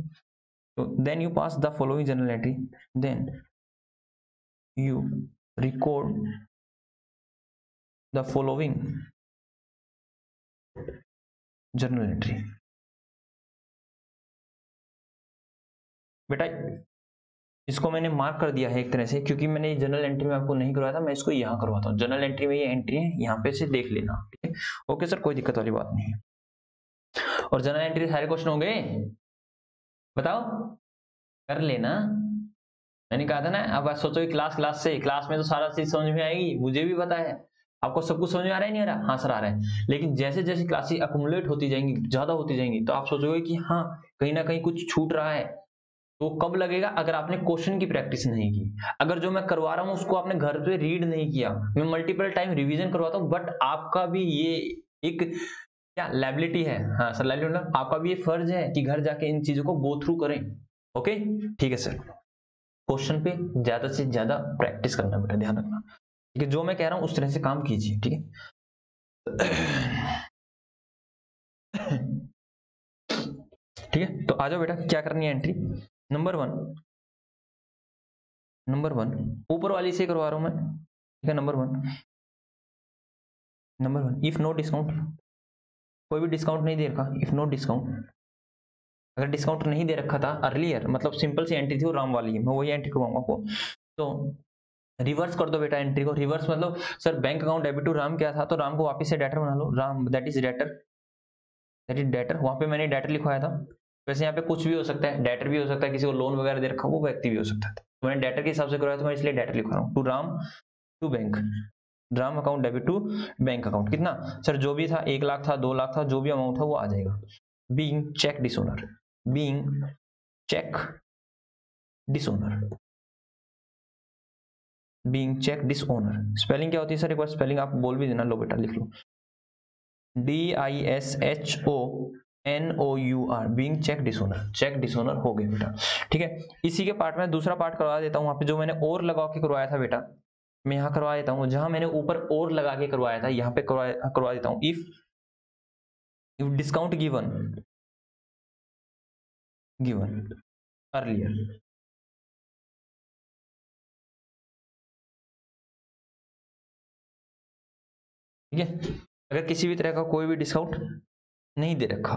तो then you pass the following journal entry, then you record the following journal entry. बेटा इसको मैंने मार्क कर दिया है एक तरह से, क्योंकि मैंने जनरल एंट्री में आपको नहीं करवाया था, मैं इसको यहाँ करवाता हूँ। जनरल एंट्री में ये एंट्री है, यहाँ पे से देख लेना। ठीक है, ओके सर, कोई दिक्कत वाली बात नहीं है। और जनरल एंट्री सारे क्वेश्चन होंगे, बताओ कर लेना। मैंने कहा था ना, अब आप सोचो क्लास में तो सारा चीज समझ में आएगी, मुझे भी पता है आपको सब कुछ समझ में आ रहा है, नहीं आ रहा? हाँ सर आ रहा है। लेकिन जैसे जैसे क्लासेस अकुमुलेट होती जाएंगी, ज्यादा होती जाएंगी, तो आप सोचोगे कि हाँ कहीं ना कहीं कुछ छूट रहा है। तो कब लगेगा? अगर आपने क्वेश्चन की प्रैक्टिस नहीं की, अगर जो मैं करवा रहा हूं उसको आपने घर पे रीड नहीं किया। मैं मल्टीपल टाइम रिवीजन करवाता हूं, बट आपका भी ये एक क्या लायबिलिटी है, हाँ सर लायबिलिटी, मतलब आपका भी ये फर्ज है कि घर जाके इन चीजों को गो थ्रू करें। ओके ठीक है सर, क्वेश्चन पे ज्यादा से ज्यादा प्रैक्टिस करना बेटा, ध्यान रखना। ठीक है, जो मैं कह रहा हूं उस तरह से काम कीजिए। ठीक है ठीक है, तो आ जाओ बेटा, क्या करनी है एंट्री। नंबर वन ऊपर वाली से करवा रहा हूं मैं। ठीक है, number one if no discount, कोई भी डिस्काउंट नहीं दे रखा, इफ नो डिस्काउंट, अगर डिस्काउंट नहीं दे रखा था अर्लियर, मतलब सिंपल सी एंट्री थी वो राम वाली है, मैं वही एंट्री करवाऊंगा आपको। तो रिवर्स कर दो बेटा एंट्री को। रिवर्स मतलब sir bank account debit to Ram क्या था, तो राम को वापस से डेटर बना लो, राम दैट इज डेटर, वहां पे मैंने डेटर लिखवाया था। वैसे यहाँ पे कुछ भी हो सकता है, डेटर भी हो सकता है, किसी को लोन वगैरह दे रखा वो व्यक्ति भी हो सकता है, तो मैंने डेटर के हिसाब से करवाया, तो मैं इसलिए डेटर लिखवा रहा हूँ, to Ram to bank, Ram account debit to bank account. कितना सर? जो भी था, 1 लाख था, 2 लाख था, जो भी अमाउंट था वो आ जाएगा। Being cheque dishonour, being cheque dishonour, being cheque dishonour. Spelling क्या होती है सर? एक बार स्पेलिंग आप बोल भी देना, लो बेटा लिख लो, DISHONOUR, being cheque dishonour, check dishonour हो गए बेटा। ठीक है, इसी के पार्ट में दूसरा पार्ट करवा देता हूँ। वहां पे जो मैंने और लगा के करवाया था बेटा, मैं यहाँ करवा देता हूँ, जहां मैंने ऊपर और लगा के करवाया था यहाँ पे करवा देता हूँ। इफ डिस्काउंट गिवन अर्लियर, ठीक है, अगर किसी भी तरह का कोई भी डिस्काउंट नहीं दे रखा,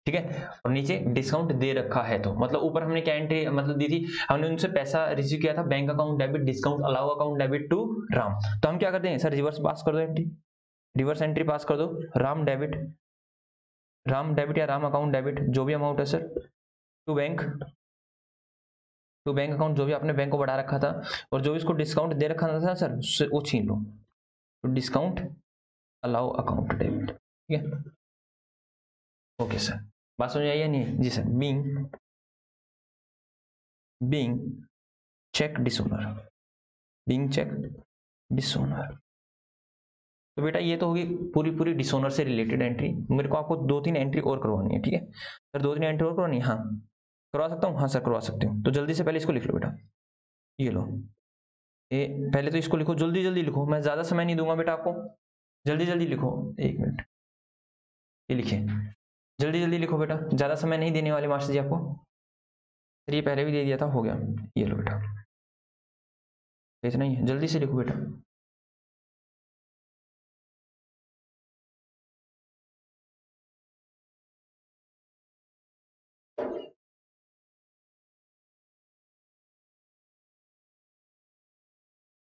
ठीक है, और नीचे डिस्काउंट दे रखा है, तो मतलब ऊपर हमने क्या एंट्री मतलब दी थी, हमने उनसे पैसा रिसीव किया था, bank account debit discount allow account debit to Ram. तो हम क्या करते हैं सर? रिवर्स पास कर दो एंट्री, रिवर्स एंट्री पास कर दो, राम डेबिट या राम अकाउंट डेबिट जो भी अमाउंट है सर, टू बैंक, अकाउंट जो भी आपने बैंक को बढ़ा रखा था, और जो भी इसको डिस्काउंट दे रखा था सर वो छीन लो, तो डिस्काउंट अलाउ अकाउंट डेबिट। ठीक है, ओके सर, बात समझ आई या नहीं? जी sir, being cheque dishonour, being cheque dishonour. तो बेटा ये तो होगी पूरी पूरी डिसओनर से रिलेटेड एंट्री। मेरे को आपको 2-3 एंट्री और करवानी है। ठीक है सर, 2-3 एंट्री और करवानी है? हाँ करवा सकता हूँ, हाँ सर करवा सकते हो। तो जल्दी से पहले इसको लिख लो बेटा, ये लो, ये पहले तो इसको लिखो, जल्दी जल्दी लिखो, मैं ज्यादा समय नहीं दूंगा बेटा आपको, जल्दी जल्दी लिखो। 1 मिनट, ये लिखे, जल्दी जल्दी लिखो बेटा, ज्यादा समय नहीं देने वाले मास्टर जी आपको। ये पहले भी दे दिया था, हो गया, ये लो बेटा, इतना ही है, जल्दी से लिखो बेटा।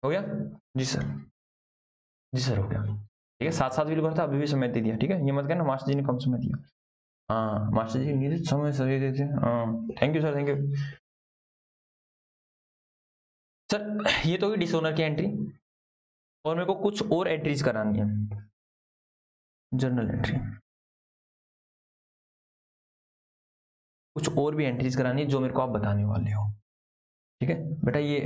हो गया जी सर, जी सर हो गया। ठीक है, साथ साथ भी लिखा था, अभी भी समय दे दिया। ठीक है, ये मत कहना मास्टर जी ने कम समय दिया। हाँ मास्टर जी निश्चित समय सही देते हैं। हाँ thank you sir, thank you sir. ये तो हुई डिसओनर की एंट्री, और मेरे को कुछ और एंट्रीज करानी है, जर्नल एंट्री, कुछ और भी एंट्रीज करानी है जो मेरे को आप बताने वाले हो। ठीक है बेटा, ये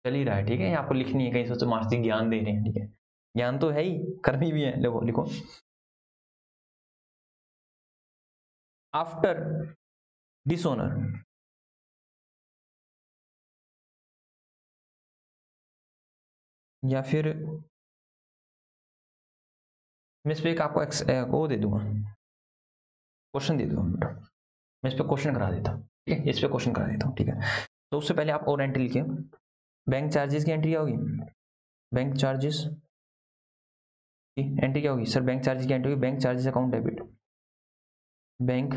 चल ही रहा है। ठीक है, ये आपको लिखनी है, कहीं सोचो मास्टर जी ज्ञान दे रहे हैं। ठीक है, ज्ञान तो है ही, करनी भी है। लिखो लिखो, आफ्टर डिसओनर या फिर मैं इस पे एक आपको वो दे दूंगा, क्वेश्चन दे दूंगा बेटा, मैं इस पे क्वेश्चन करा देता हूँ। ठीक है, इस पे क्वेश्चन करा देता हूँ। ठीक है, तो उससे पहले आप और एंट्री लिखिए। बैंक चार्जेस की एंट्री क्या होगी? बैंक चार्जेस की एंट्री क्या होगी सर? बैंक चार्जेस की एंट्री होगी bank charges account debit, bank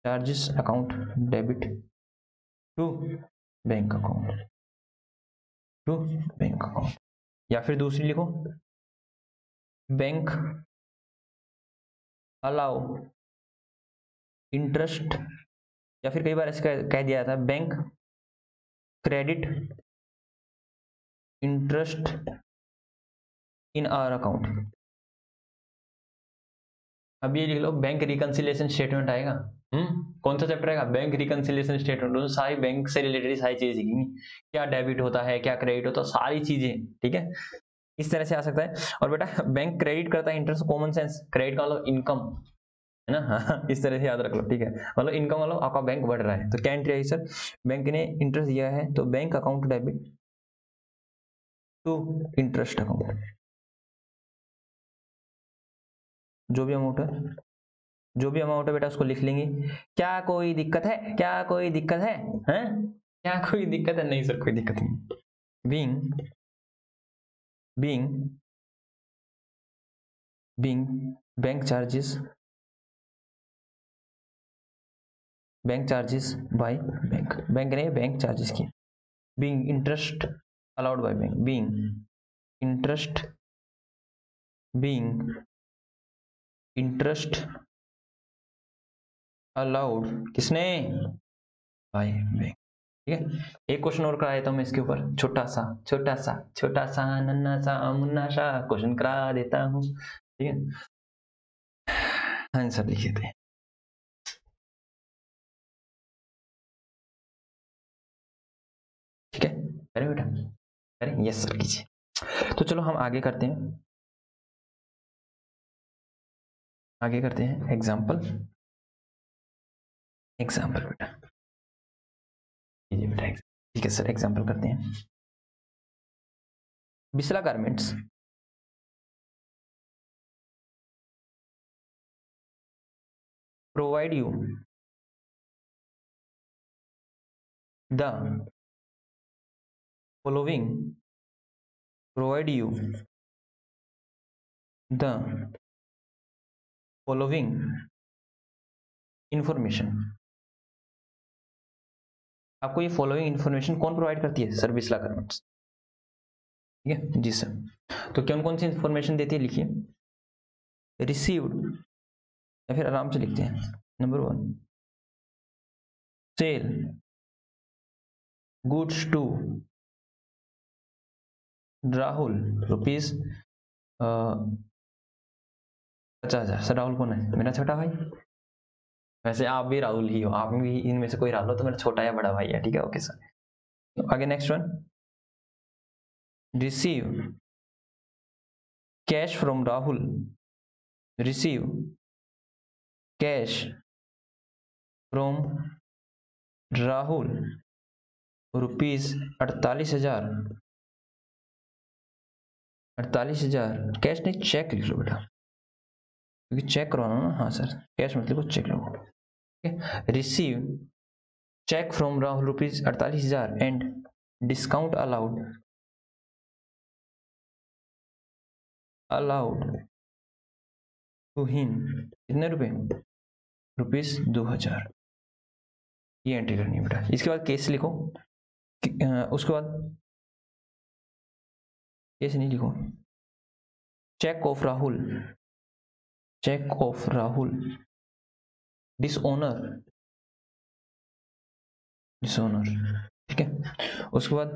charges account debit to bank account, to bank account. या फिर दूसरी लिखो, बैंक अलाउ इंटरेस्ट, या फिर कई बार ऐसे कह दिया जाता है bank credit interest in our account. अब ये लिख लो, बैंक रिकंसिलिएशन स्टेटमेंट आएगा। कौन सा चैप्टर आएगा? Bank reconciliation statement. उसमें सारी बैंक से रिलेटेड सारी चीजें सीखेंगे, क्या डेबिट होता है, क्या क्रेडिट होता है, सारी चीजें। ठीक है, इस तरह से आ सकता है। और बेटा बैंक क्रेडिट करता है इंटरेस्ट, कॉमन सेंस, क्रेडिट का मतलब इनकम है ना। हाँ, इस तरह से याद रख लो। ठीक है, मतलब इनकम मतलब आपका बैंक बढ़ रहा है, तो क्या एंट्री आई सर? बैंक ने इंटरेस्ट दिया है तो bank account debit to interest account, जो भी अमाउंट है, जो भी अमाउंट है बेटा उसको लिख लेंगे। क्या कोई दिक्कत है? क्या कोई दिक्कत है? हैं? क्या कोई दिक्कत है? नहीं सर कोई दिक्कत नहीं। Being being being bank charges, bank charges by bank, bank ने बैंक चार्जेस किए। Being interest allowed by bank, being interest, being interest allowed किसने? By bank. ठीक है, एक क्वेश्चन और करा देता हूं मैं इसके ऊपर, छोटा सा छोटा सा छोटा सा नन्ना सा मुन्ना सा क्वेश्चन करा देता हूं। ठीक है, आंसर लिखे थे। ठीक है, करें बेटा, करें, यस सर कीजिए। तो चलो हम आगे करते हैं, आगे करते हैं एग्जाम्पल, एग्जाम्पल बेटा कीजिए बेटा। ठीक है सर, एग्जाम्पल करते हैं। Bisla garments provide you the following, provide you the following information. आपको ये फॉलोइंग इंफॉर्मेशन कौन प्रोवाइड करती है सर? बिस्ला गारमेंट्स। ठीक है जी सर, तो कौन कौन सी इंफॉर्मेशन देती है लिखिए। रिसीव्ड, या फिर आराम से लिखते हैं, number 1 sale goods to Rahul rupees 50,000। Sir Rahul कौन है? मेरा छोटा भाई। वैसे आप भी राहुल ही हो, आप भी इनमें से कोई राहुल हो तो मेरा छोटा या बड़ा भाई है। ठीक है, ओके सर। तो आगे next one, receive cash from Rahul, receive cash from Rahul rupees 48,000, 48,000 cash नहीं, चेक लिख लो बेटा, क्योंकि चेक करवाना ना। हाँ सर, कैश मत लिखो, चेक लिखो। ठीक है, receive cheque from Rahul rupees 48,000 and discount allowed, allowed to him कितने रुपए? रुपीज 2,000। ये एंट्री करनी है बेटा। इसके बाद केस लिखो, उसके बाद ऐसे नहीं लिखो, cheque of Rahul, cheque of Rahul, dishonour, dishonour, ठीक है। उसके बाद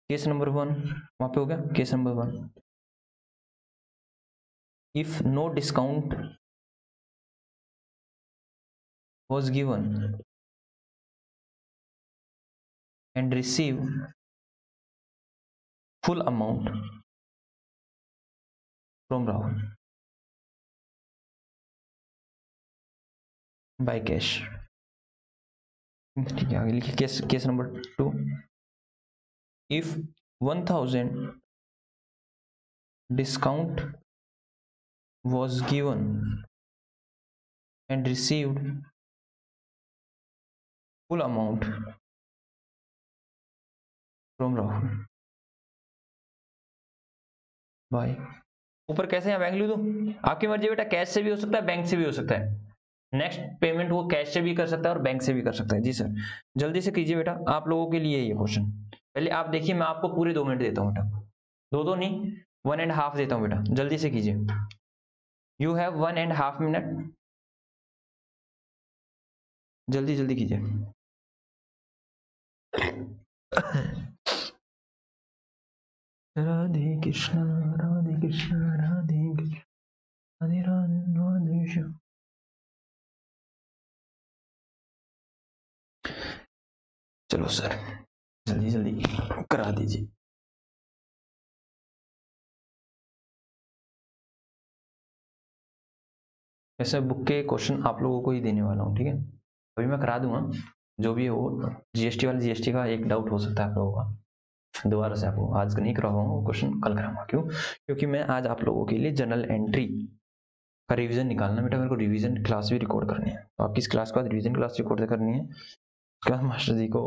केस नंबर 1 वहां पे हो गया, case number 1, if no discount was given and receive full amount from Rahul by cash, ठीक है। आगे लिखिए case, case number 2, if 1000 discount was given and received full amount from Rahul by, ऊपर कैसे यहाँ बैंक लिख दो, आपकी मर्जी बेटा, कैश से भी हो सकता है, बैंक से भी हो सकता है। नेक्स्ट पेमेंट वो कैश से भी कर सकता है और बैंक से भी कर सकता है। जी सर, जल्दी से कीजिए बेटा, आप लोगों के लिए ये क्वेश्चन। पहले आप देखिए, मैं आपको पूरे 2 मिनट देता हूँ बेटा, 2 नहीं 1.5 देता हूँ बेटा, जल्दी से कीजिए। यू हैव 1.5 मिनट, जल्दी जल्दी कीजिए। राधे कृष्ण राधे कृष्ण राधे कृष्ण राधे राधे राधे श्याम। चलो सर, जल्दी जल्दी करा दीजिए। ऐसे बुक के क्वेश्चन आप लोगों को ही देने वाला हूँ, ठीक है। अभी मैं करा दूंगा जो भी हो। जीएसटी वाला, जीएसटी का एक डाउट हो सकता है आप लोगों का, दोबारा से आपको आज नहीं करवाऊंगा क्वेश्चन, कल कराऊंगा। क्यों? क्योंकि मैं आज आप लोगों के लिए जनरल एंट्री का रिवीजन निकालना बेटा, मेरे को रिवीजन क्लास भी रिकॉर्ड करनी है। तो आपकी इस क्लास के बाद रिवीजन क्लास रिकॉर्ड करनी है। उसके बाद मास्टर जी को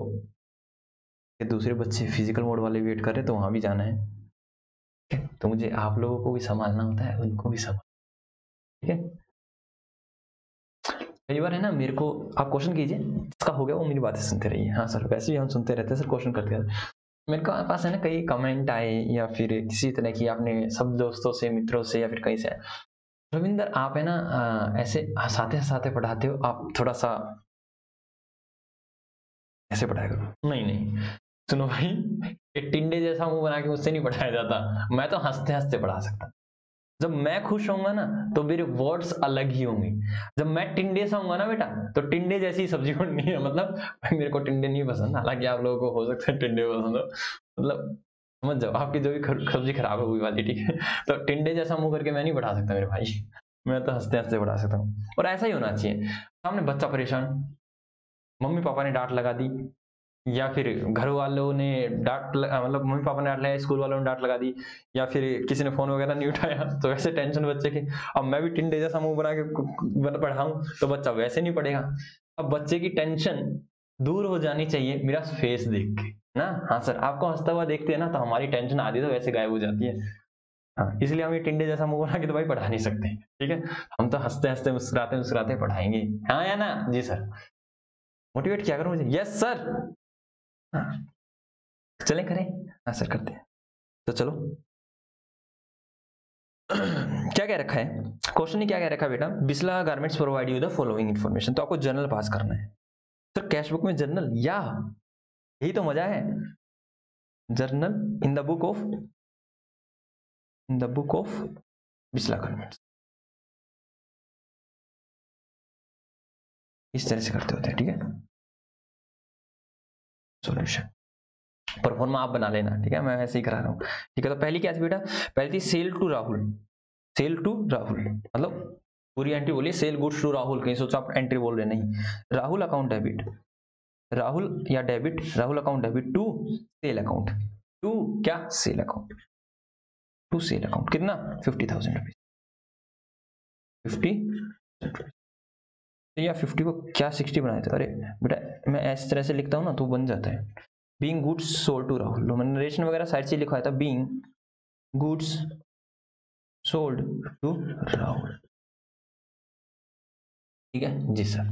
दूसरे बच्चे फिजिकल मोड वाले वेट कर रहे, तो वहां भी जाना है। तो मुझे आप लोगों को भी संभालना होता है, उनको भी संभाल, ठीक है। कई बार है ना, मेरे को आप क्वेश्चन कीजिए, जिसका हो गया वो मेरी बातें सुनते रहिए। हाँ सर, वैसे भी हम सुनते रहते हैं सर, क्वेश्चन करते रहते। मेरे को पास है ना कई कमेंट आए या फिर किसी तरह की, आपने सब दोस्तों से, मित्रों से या फिर कहीं से, रविंदर आप है ना ऐसे हंसाते हंसाते पढ़ाते हो, आप थोड़ा सा ऐसे पढ़ाया करो। नहीं नहीं, सुनो भाई, ये टिंडे जैसा मुंह बना के मुझसे नहीं पढ़ाया जाता, मैं तो हंसते हंसते पढ़ा सकता। जब मैं खुश होऊंगा ना तो मेरे वर्ड्स अलग ही होंगे। जब मैं टिंडे सा होऊंगा ना बेटा, तो टिंडे जैसी सब्जी बननी है। मतलब भाई मेरे को टिंडे नहीं पसंद, हालांकि आप लोगों को हो सकता है टिंडे पसंद हो, मतलब समझ जाओ, आपकी जो भी सब्जी खराब है वही वाली, ठीक है। तो टिंडे जैसा मुंह करके मैं नहीं पढ़ा सकता मेरे भाई, मैं तो हंसते हंसते पढ़ा सकता हूँ। और ऐसा ही होना चाहिए। सामने बच्चा परेशान, मम्मी पापा ने डांट लगा दी, या फिर घर वालों ने मतलब मम्मी पापा ने डांट लगाया, स्कूल वालों ने डांट लगा दी, या फिर किसी ने फोन वगैरह नहीं उठाया, तो वैसे टेंशन बच्चे की। अब मैं भी टिंडे जैसा मुंह बना के पढ़ाऊं तो बच्चा वैसे नहीं पढ़ेगा। अब बच्चे की टेंशन दूर हो जानी चाहिए मेरा फेस देख के ना। हाँ सर, आपको हंसता हुआ देखते हैं ना, तो हमारी टेंशन आधी तो वैसे गायब हो जाती है। हाँ, इसलिए हम ये टिंडे जैसा मुंह बना के तो भाई पढ़ा नहीं सकते, ठीक है। हम तो हंसते हंसते मुस्कुराते मुस्कुराते पढ़ाएंगे। हाँ या ना? जी सर, मोटिवेट क्या करूं मुझे? Yes sir. हाँ, चलें करें? हाँ सर करते हैं। तो चलो क्या कह रखा है क्वेश्चन, ही क्या कह रखा है बेटा, Bisla garments provide you the following information. तो आपको जर्नल पास करना है सर, कैश बुक में जर्नल, या यही तो मजा है। Journal in the book of, in the book of Bisla garments, इस तरह से करते होते हैं, ठीक है। सॉल्यूशन परफॉर्मा आप बना लेना, ठीक है, मैं ऐसे ही करा रहा हूँ, ठीक है। तो पहली क्या थी बेटा? पहली थी sale to Rahul, sale to Rahul, मतलब पूरी एंट्री बोलिए, सेल गुड्स टू राहुल, कहीं सोचा आप एंट्री बोल रहे, नहीं। राहुल अकाउंट डेबिट, राहुल या debit, Rahul account debit to sale account, to क्या? Sale account, to sale account, कितना? 50,000 रुपीज, 50 या 50 को क्या 60 बनाए थे? अरे बेटा मैं इस तरह से लिखता हूँ ना तो बन जाता है। Being goods sold to Rahul, मैंने नरेशन वगैरह साइड से लिखवाया था, being goods sold to Rahul, ठीक है जी सर।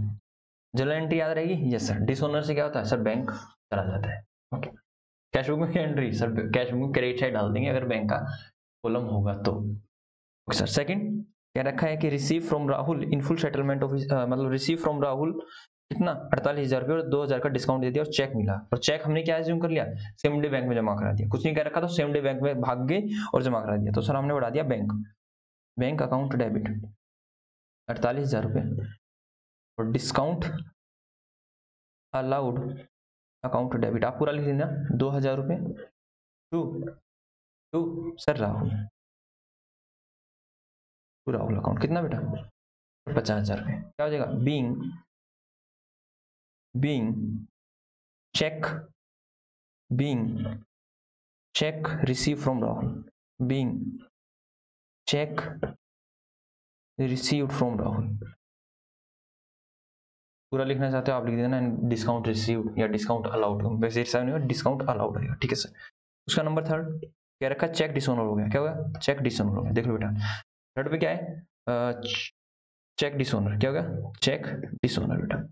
जर्नल एंट्री याद रहेगी? Yes sir. डिसओनर से क्या होता है सर? बैंक चला जाता है, ओके। कैश बुक में क्या एंट्री सर, कैश बुक में क्रेडिट साइड डाल देंगे अगर बैंक का कॉलम होगा तो। सर सेकंड क्या रखा है कि receive from Rahul in full settlement of, मतलब रिसीव फ्रॉम राहुल कितना 48,000 रुपये और 2,000 का डिस्काउंट दे दिया और चेक मिला, और चेक हमने क्या एज्यूम कर लिया, सेम डे बैंक में जमा करा दिया, कुछ नहीं कह रखा तो सेम डे बैंक में भाग गए और जमा करा दिया, तो सर हमने बढ़ा दिया बैंक, बैंक अकाउंट डेबिट 48,000 रुपये और डिस्काउंट अलाउड अकाउंट डेबिट, आप पूरा लिख लेना 2,000 रुपये to to sir Rahul, to Rahul account कितना बेटा 50,000 रुपये, क्या हो जाएगा being cheque receive from Rahul, being cheque received from Rahul, पूरा लिखना चाहते हो आप लिख देना डिस्काउंट रिसीव्ड या डिस्काउंट अलाउड, वैसे डिस्काउंट अलाउड रहेगा, ठीक है सर। उसका नंबर थर्ड क्या रखा, चेक डिसऑनर हो गया, क्या हो गया चेक डिसऑनर हो गया, देख लो बेटा थर्ड पे क्या है चेक डिसऑनर, क्या हो गया चेक डिसऑनर बेटा,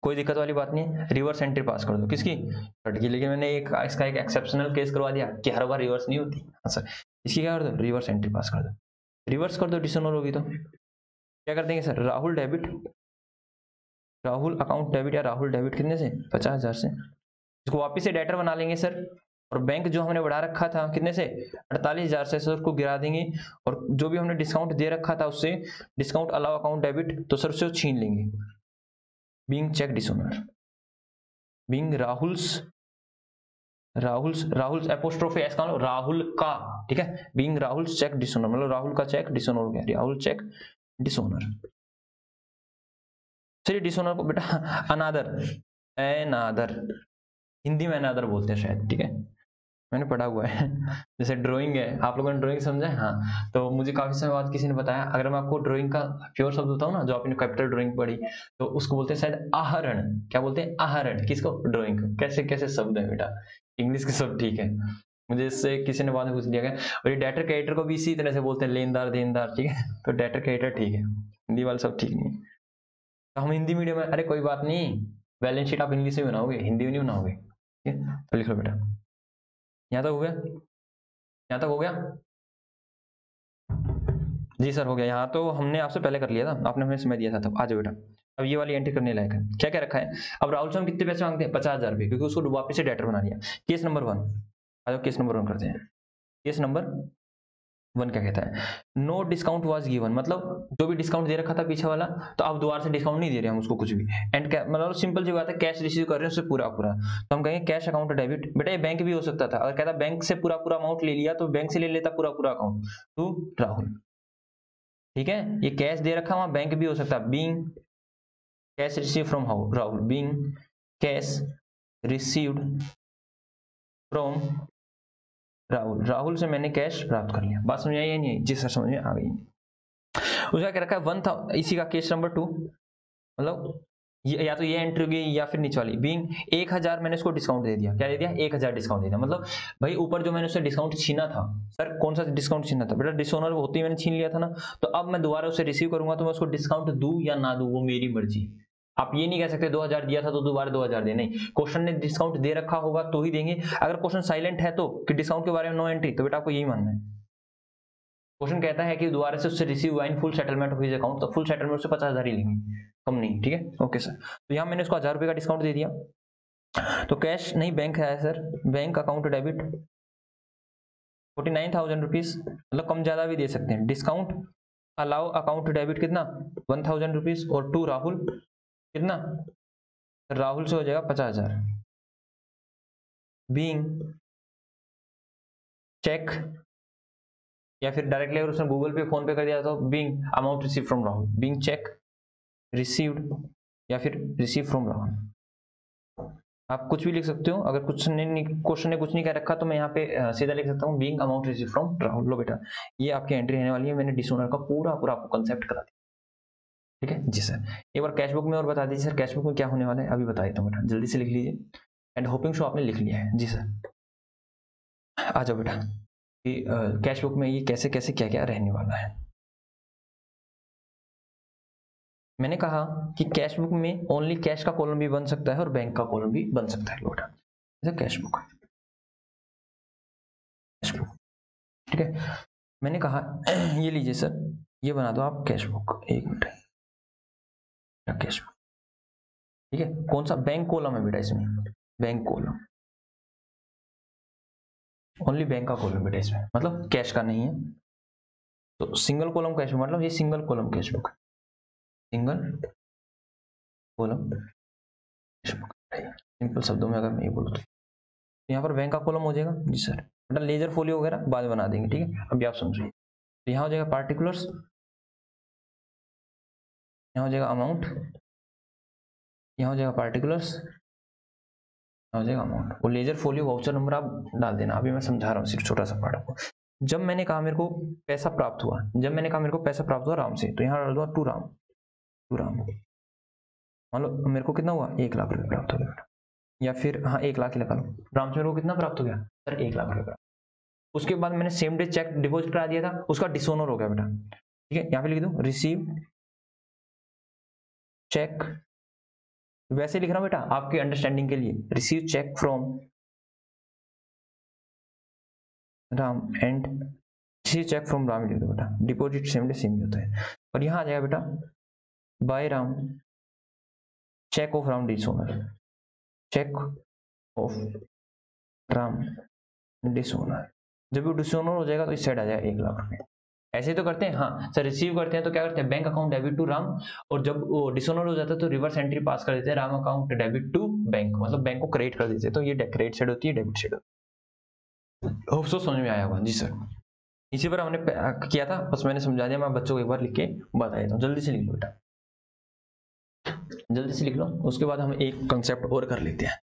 कोई दिक्कत वाली बात नहीं है, रिवर्स एंट्री पास कर दो किसकी थर्ड की, लेकिन मैंने इसका एक एक्सेप्शनल केस करवा दिया कि हर बार रिवर्स नहीं होती, हाँ सर इसकी क्या कर दो रिवर्स एंट्री पास कर दो, रिवर्स कर दो डिसऑनर होगी तो क्या कर देंगे sir Rahul debit, Rahul account debit या राहुल डेबिट कितने से 50,000 से, इसको वापिस से डेटर बना लेंगे सर, और बैंक जो हमने बढ़ा रखा था कितने से 48,000 से, सर उसको गिरा देंगे, और जो भी हमने डिस्काउंट दे रखा था उससे डिस्काउंट अलाउ अकाउंट डेबिट तो सर उससे छीन लेंगे, being cheque dishonour, being Rahul's apostrophe S का राहुल का, ठीक है बीइंग राहुल चेक डिसऑनर, मतलब राहुल का चेक डिसऑनर हो गया, राहुल चेक डिसऑनर, चलिए डिसऑनर को बेटा अनादर हिंदी में अनादर बोलते हैं शायद, ठीक है मैंने पढ़ा हुआ है जैसे ड्राइंग है, आप लोगों ने ड्राइंग समझा है, हाँ तो मुझे काफी समय बाद किसी ने बताया, अगर मैं आपको ड्राइंग का प्योर शब्द बताऊं ना, जो आपने कैपिटल ड्राइंग पढ़ी तो उसको बोलते हैं शायद आहरण, क्या बोलते हैं आहरण, किसको ड्राइंग को, कैसे कैसे शब्द है बेटा, इंग्लिश के शब्द ठीक है, मुझे इससे किसी ने बाद में पूछ लिया गया, और ये डेटर क्रेडिटर को भी इसी तरह से बोलते हैं लेनदार देनदार, ठीक है तो डेटर क्रेडिटर ठीक है, हिंदी वाले सब ठीक नहीं है, तो हम हिंदी मीडियम में, अरे कोई बात नहीं बैलेंस शीट आप इंग्लिश में बनाओगे हिंदी में नहीं बनाओगे, ठीक है तो लिख लो बेटा, यहाँ तक हो गया, यहाँ तक हो गया जी सर हो गया, यहाँ तो हमने आपसे पहले कर लिया था, आपने हमें समय दिया था तब, आ जाओ बेटा अब ये वाली एंट्री करने लायक है, क्या क्या रखा है, अब राहुल से हम कितने पैसे मांगते हैं 50,000 रुपये, क्योंकि उसको वापस से डेटर बना लिया, केस नंबर 1 आ जाओ, केस नंबर 1 करते हैं, केस नंबर 1 क्या कहता है, नो डिस्काउंट वाज गिवन, मतलब जो भी डिस्काउंट दे रखा था पीछे वाला तो अब दोबारा से डिस्काउंट नहीं दे रहे हम उसको कुछ भी, एंड मतलब सिंपल सी बात है कैश रिसीव कर रहे हैं उससे पूरा तो हम कहेंगे कैश अकाउंट डेबिट, बेटा ये बैंक भी हो सकता था, अगर कहता बैंक से पूरा अमाउंट ले लिया तो बैंक से ले लेता पूरा अकाउंट टू राहुल, ठीक है ये कैश दे रखा वहां बैंक भी हो सकता है, being cash receive from Rahul, being cash received from Rahul से मैंने कैश प्राप्त कर लिया, बात समझ आई या नहीं, जी सर समझ में आ गई, उसका क्या रखा है 1 था, इसी का केस नंबर 2, मतलब या तो ये एंट्री होगी या फिर नीचे वाली, बीइंग 1,000 मैंने इसको डिस्काउंट दे दिया, क्या दे दिया 1,000 डिस्काउंट दे दिया, मतलब भाई ऊपर जो मैंने उससे डिस्काउंट छीना था, सर कौन सा डिस्काउंट छीना था बेटा, डिसऑनर होती मैंने छीन लिया था ना, तो अब मैं दोबारा उसे रिसीव करूंगा तो मैं उसको डिस्काउंट दूं या ना दूं वो मेरी मर्जी, आप ये नहीं कह सकते 2,000 दिया था तो दोबारा 2,000 दे, नहीं क्वेश्चन ने डिस्काउंट दे रखा होगा तो ही देंगे, अगर क्वेश्चन साइलेंट है तो कि डिस्काउंट के बारे में नो एंट्री, तो बेटा आपको यही मानना है, क्वेश्चन कहता है कि दोबारा से उससे रिसीव हुआ in full settlement of his account, तो फुल सेटलमेंट से 50,000 ही लेंगे कम नहीं, ठीक है ओके सर, तो यहाँ मैंने उसको 1,000 रुपये का डिस्काउंट दे दिया, तो कैश नहीं बैंक है sir, bank account debit 49,000 rupees, मतलब कम ज्यादा भी दे सकते हैं, डिस्काउंट अलाउ अकाउंट डेबिट कितना 1,000 रुपीज, और टू राहुल कितना, राहुल से हो जाएगा 50,000, बीइंग चेक या फिर डायरेक्टली अगर उसने गूगल पे फोन पे कर दिया तो being amount receive from Rahul, being cheque received या फिर रिसीव फ्रॉम राहुल, आप कुछ भी लिख सकते हो, अगर कुछ क्वेश्चन ने कुछ नहीं कह रखा तो मैं यहाँ पे सीधा लिख सकता हूँ being amount receive from Rahul, लो बेटा ये आपकी एंट्री रहने वाली है, मैंने डिसऑनर का पूरा आपको कंसेप्ट करा दिया, ठीक है जी सर, एक बार कैशबुक में और बता दीजिए सर कैशबुक में क्या होने वाला है, अभी बता देता हूँ बेटा जल्दी से लिख लीजिए, एंड होपिंग शो आपने लिख लिया है, जी सर आ जाओ बेटा कि कैशबुक में ये कैसे कैसे क्या क्या रहने वाला है, मैंने कहा कि कैशबुक में ओनली कैश का कॉलम भी बन सकता है और बैंक का कॉलम भी बन सकता है, लोटा कैशबुक ठीक है। मैंने कहा ये लीजिए सर, ये बना दो आप cash book, 1 minute, cash book, ठीक है। कौन सा बैंक कॉलम है बेटा इसमें, बैंक कॉलम, ओनली बैंक का कॉलम बेटा इसमें, मतलब कैश का नहीं है। तो सिंगल कॉलम कैश बुक मतलब ये single column cash book, single column cash book. Simple शब्दों में अगर मैं ये बोलूँ तो यहाँ पर बैंक का कॉलम हो जाएगा जी सर, बेटा लेजर फोलियो वगैरह बाद में बना देंगे, ठीक है। अभी आप समझिए, तो यहाँ हो जाएगा पार्टिकुलर्स, यहाँ हो जाएगा अमाउंट, यहाँ हो जाएगा पार्टिकुलर्स, हो जाएगा अमाउंट। वो लेजर फोलियो वाउचर नंबर आप डाल देना, अभी मैं समझा रहा हूँ सिर्फ छोटा सा पार्ट आपको। जब मैंने कहा मेरे को पैसा प्राप्त हुआ, जब मैंने कहा मेरे को पैसा प्राप्त हुआ राम से, तो यहाँ डाल दूंगा टू राम, टू राम, मतलब मेरे को कितना हुआ, 1 लाख रुपए प्राप्त हो गया बेटा, या फिर हाँ 1 लाख ही लगा लो, राम से मेरे को कितना प्राप्त हो गया सर, 1 लाख रुपए। उसके बाद मैंने सेम डे चेक डिपॉजिट करा दिया था, उसका डिसऑनर हो गया बेटा, ठीक है। यहाँ पे लिख दूं रिसीव चेक, वैसे लिख रहा हूं बेटा आपके अंडरस्टैंडिंग के लिए, receive cheque from Ram and receive cheque from Ram लिख दो बेटा, डिपॉजिट सेम डे सेम ही होता है। और यहाँ आ जाएगा बेटा by Ram cheque of Ram dishonour, cheque of Ram dishonour. जब वो डिसऑनर हो जाएगा तो इस साइड आ जाएगा 1 लाख रुपए। ऐसे तो करते हैं हाँ सर, रिसीव करते हैं तो क्या करते हैं, bank account debit to Ram, और जब वो डिसऑनर हो जाता है तो रिवर्स एंट्री पास कर देते हैं, Ram account debit to bank, मतलब बैंक को क्रेडिट कर देते हैं। तो ये क्रेडिट साइड होती है, डेबिट साइड होती है। होप सो समझ में आया होगा जी सर। इसी पर हमने किया था, बस मैंने समझा दिया, मैं बच्चों को एक बार लिख के बता देता हूँ। जल्दी से लिख लो बेटा, जल्दी से लिख लो, उसके बाद हम एक कंसेप्ट और कर लेते हैं।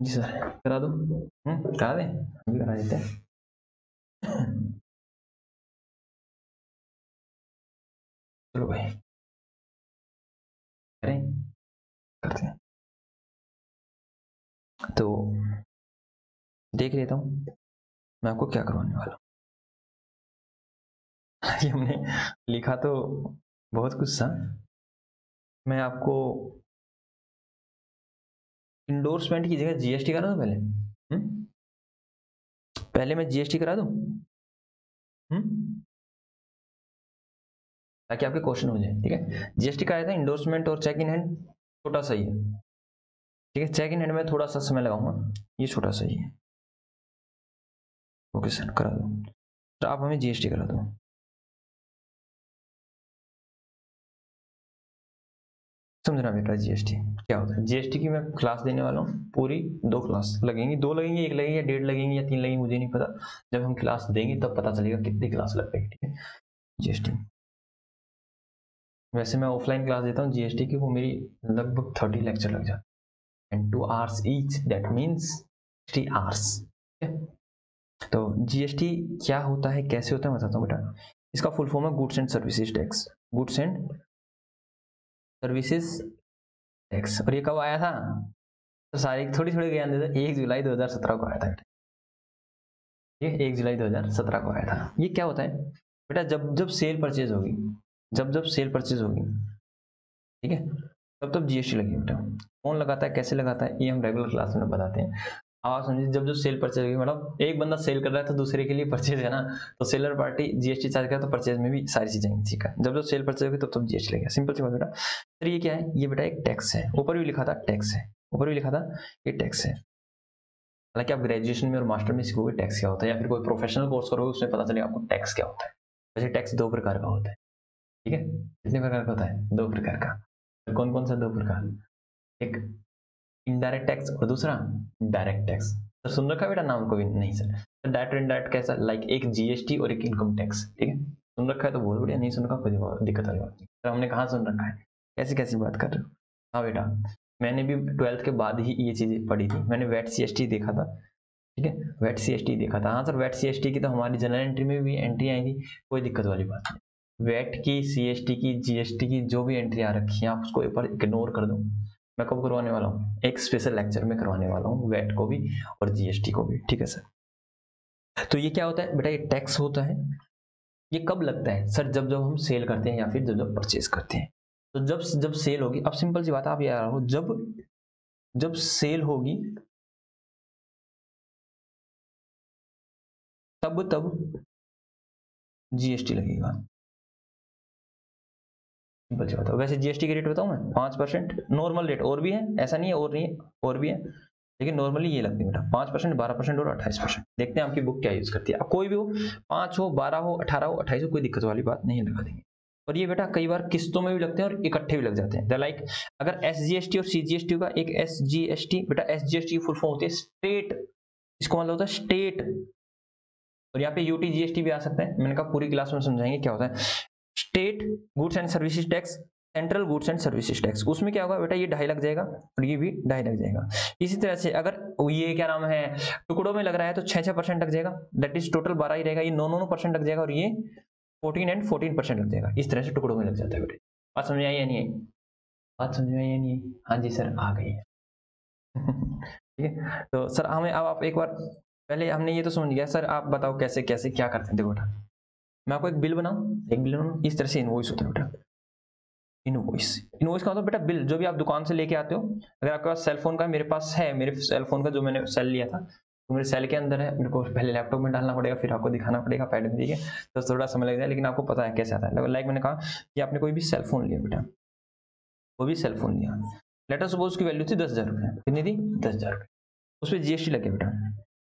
जी सर करा दो, करा दें, हम भी करा देते हैं। चलो भाई करें, करते हैं। तो देख लेता हूँ मैं आपको क्या करवाने वाला हूँ। ये हमने लिखा तो बहुत कुछ था, मैं आपको इंडोर्समेंट की जगह जीएसटी करा दूं पहले, पहले मैं जीएसटी करा दूं, ताकि आपके क्वेश्चन हो जाए, ठीक है। जीएसटी का आया था इंडोर्समेंट और चेक इन हैंड, छोटा सा ही है, ठीक है। चेक इन हैंड में थोड़ा सा समय लगाऊंगा, ये छोटा सा ही है। ओके सर करा दो, तो आप हमें जीएसटी करा दो। समझना बेटा जीएसटी क्या होता है। जीएसटी की मैं क्लास देने वाला हूँ, पूरी 2 क्लास लगेंगी, 2 लगेंगी, 1 लगेगी, या 1.5 लगेंगी, या 3 लगेंगी, मुझे नहीं पता। जब हम क्लास देंगे तब पता चलेगा कितनी क्लास लग पाएगी, ठीक है। जीएसटी वैसे मैं ऑफलाइन क्लास देता हूँ जीएसटी की, वो मेरी लगभग 30 लेक्चर लग जाते हैं, 2 hours each, that means 60 hours। तो जीएसटी क्या होता है, कैसे होता है, मैं बताता हूँ बेटा। इसका फुल फॉर्म है goods and services tax, goods and services tax. और ये कब आया था, तो सारे थोड़ी थोड़ी ज्ञान देते, 1 जुलाई 2017 को आया था बेटा, ये 1 जुलाई 2017 को आया था। ये क्या होता है बेटा, जब जब सेल परचेज होगी, जब जब सेल परचेज होगी, ठीक है, तब तब जीएसटी लगी बेटा। कौन लगाता है, कैसे लगाता है, ये हम रेगुलर क्लास में बताते हैं। आप समझिए, जब जब सेल परचेज होगी, मतलब एक बंदा सेल कर रहा है तो दूसरे के लिए परचेज है ना, तो सेलर पार्टी जीएसटी चार्ज करे तो परचेज में भी सारी चीजें ठीक है। जब जब सेल परचेज होगी तब तब जीएसटी लगेगा, सिंपल सी बात बेटा। फिर ये क्या है, ये बेटा एक टैक्स है, ऊपर भी लिखा था टैक्स है, ऊपर भी लिखा था ये टैक्स है। हालांकि आप ग्रेजुएशन में और मास्टर में सीखोगे टैक्स क्या होता है, या फिर कोई प्रोफेशनल कोर्स करोगे उसमें पता चलेगा आपको टैक्स क्या होता है। वैसे टैक्स 2 प्रकार का होता है, ठीक है। कितने प्रकार का होता है, 2 प्रकार का। कौन कौन सा 2 प्रकार, एक इनडायरेक्ट टैक्स और दूसरा डायरेक्ट टैक्स। तो सुन रखा है बेटा नाम को भी, नहीं सर। तो डायरेक्ट और इनडायरेक्ट कैसा, लाइक एक जीएसटी और एक इनकम टैक्स, ठीक है। सुन रखा है तो बहुत बढ़िया, नहीं सुन रखा कोई दिक्कत वाली बात नहीं। तो हमने कहाँ सुन रखा है, कैसी कैसी बात कर रहे हो। हाँ बेटा मैंने भी 12th के बाद ही ये चीजें पढ़ी थी, मैंने वैट सीएसटी देखा था, ठीक है, वैट सीएसटी देखा था। हाँ सर वैट सीएसटी की तो हमारी जनरल एंट्री में भी एंट्री आई थी, कोई दिक्कत वाली बात नहीं। वैट की, सीएसटी की, जीएसटी की जो भी एंट्री आ रखी है आप उसको एक बार इग्नोर कर दो। मैं कब करवाने वाला हूँ, एक स्पेशल लेक्चर में करवाने वाला हूँ वैट को भी और जीएसटी को भी, ठीक है सर। तो ये क्या होता है बेटा, ये टैक्स होता है। ये कब लगता है सर, जब जब हम सेल करते हैं या फिर जब जब परचेज करते हैं। तो जब जब सेल होगी, अब सिंपल सी बात है, आप यार हो, जब जब सेल होगी तब जीएसटी लगेगा। सिंपल सी बात है। वैसे जीएसटी की रेट बताऊं मैं 5% नॉर्मल रेट, और भी है, ऐसा नहीं है और नहीं है, और भी है, लेकिन नॉर्मली ये लगती है बेटा 5%, 12% और 28%। देखते हैं आपकी बुक क्या यूज करती है। अब कोई भी हो, 5 हो, 12 हो, 18 हो, 28 हो, कोई दिक्कत वाली बात नहीं, लगा देंगे। और ये बेटा कई बार किस्तों में भी लगते हैं और इकट्ठे भी लग जाते हैं। लाइक अगर एसजीएसटी और सीजीएसटी होगा, एक एसजीएसटी, बेटा एसजीएसटी की फुल फॉर्म होती है स्टेट, इसको मतलब होता है स्टेट, और यहाँ पे यूटी जीएसटी भी आ सकता है। मैंने कहा पूरी क्लास में समझाएंगे क्या होता है state goods and services tax, central goods and services tax. उसमें क्या होगा बेटा, ये 2.5 लग जाएगा और ये भी 2.5 लग जाएगा। इसी तरह से अगर ये क्या नाम है टुकड़ों में लग रहा है तो 6% लग जाएगा, दैट इज टोटल 12 ही रहेगा। ये 9% लग जाएगा और ये 14 एंड 14% लग जाएगा। इस तरह से टुकड़ों में लग जाता है बेटे। बात समझ में आई या नहीं आई? बात समझ में आई या नहीं? हाँ जी सर आ गई है। ठीक है, तो सर हमें अब आप एक बार, पहले हमने ये तो समझ गया सर, आप बताओ कैसे कैसे क्या करते हैं। देखो बेटा मैं आपको एक बिल बनाऊं, इस तरह से इनवॉइस होता है बेटा। इनवॉइस का मतलब बेटा बिल, जो भी आप दुकान से लेके आते हो। अगर आपके पास सेल फोन का, मेरे पास है, मेरे सेल फोन का जो मैंने सेल लिया था, तो मेरे सेल के अंदर है, मेरे को पहले लैपटॉप में डालना पड़ेगा, फिर आपको दिखाना पड़ेगा पैड में, ठीक है, तो थोड़ा समय लग जाए, लेकिन आपको पता है कैसे आता है। लाइक मैंने कहा कि आपने कोई भी सेल फोन लिया बेटा, कोई भी सेल फोन लिया, लेटर सपोज उसकी वैल्यू थी 10,000 रुपये, कितनी थी 10,000 रुपये, उस पर जीएसटी लगे बेटा,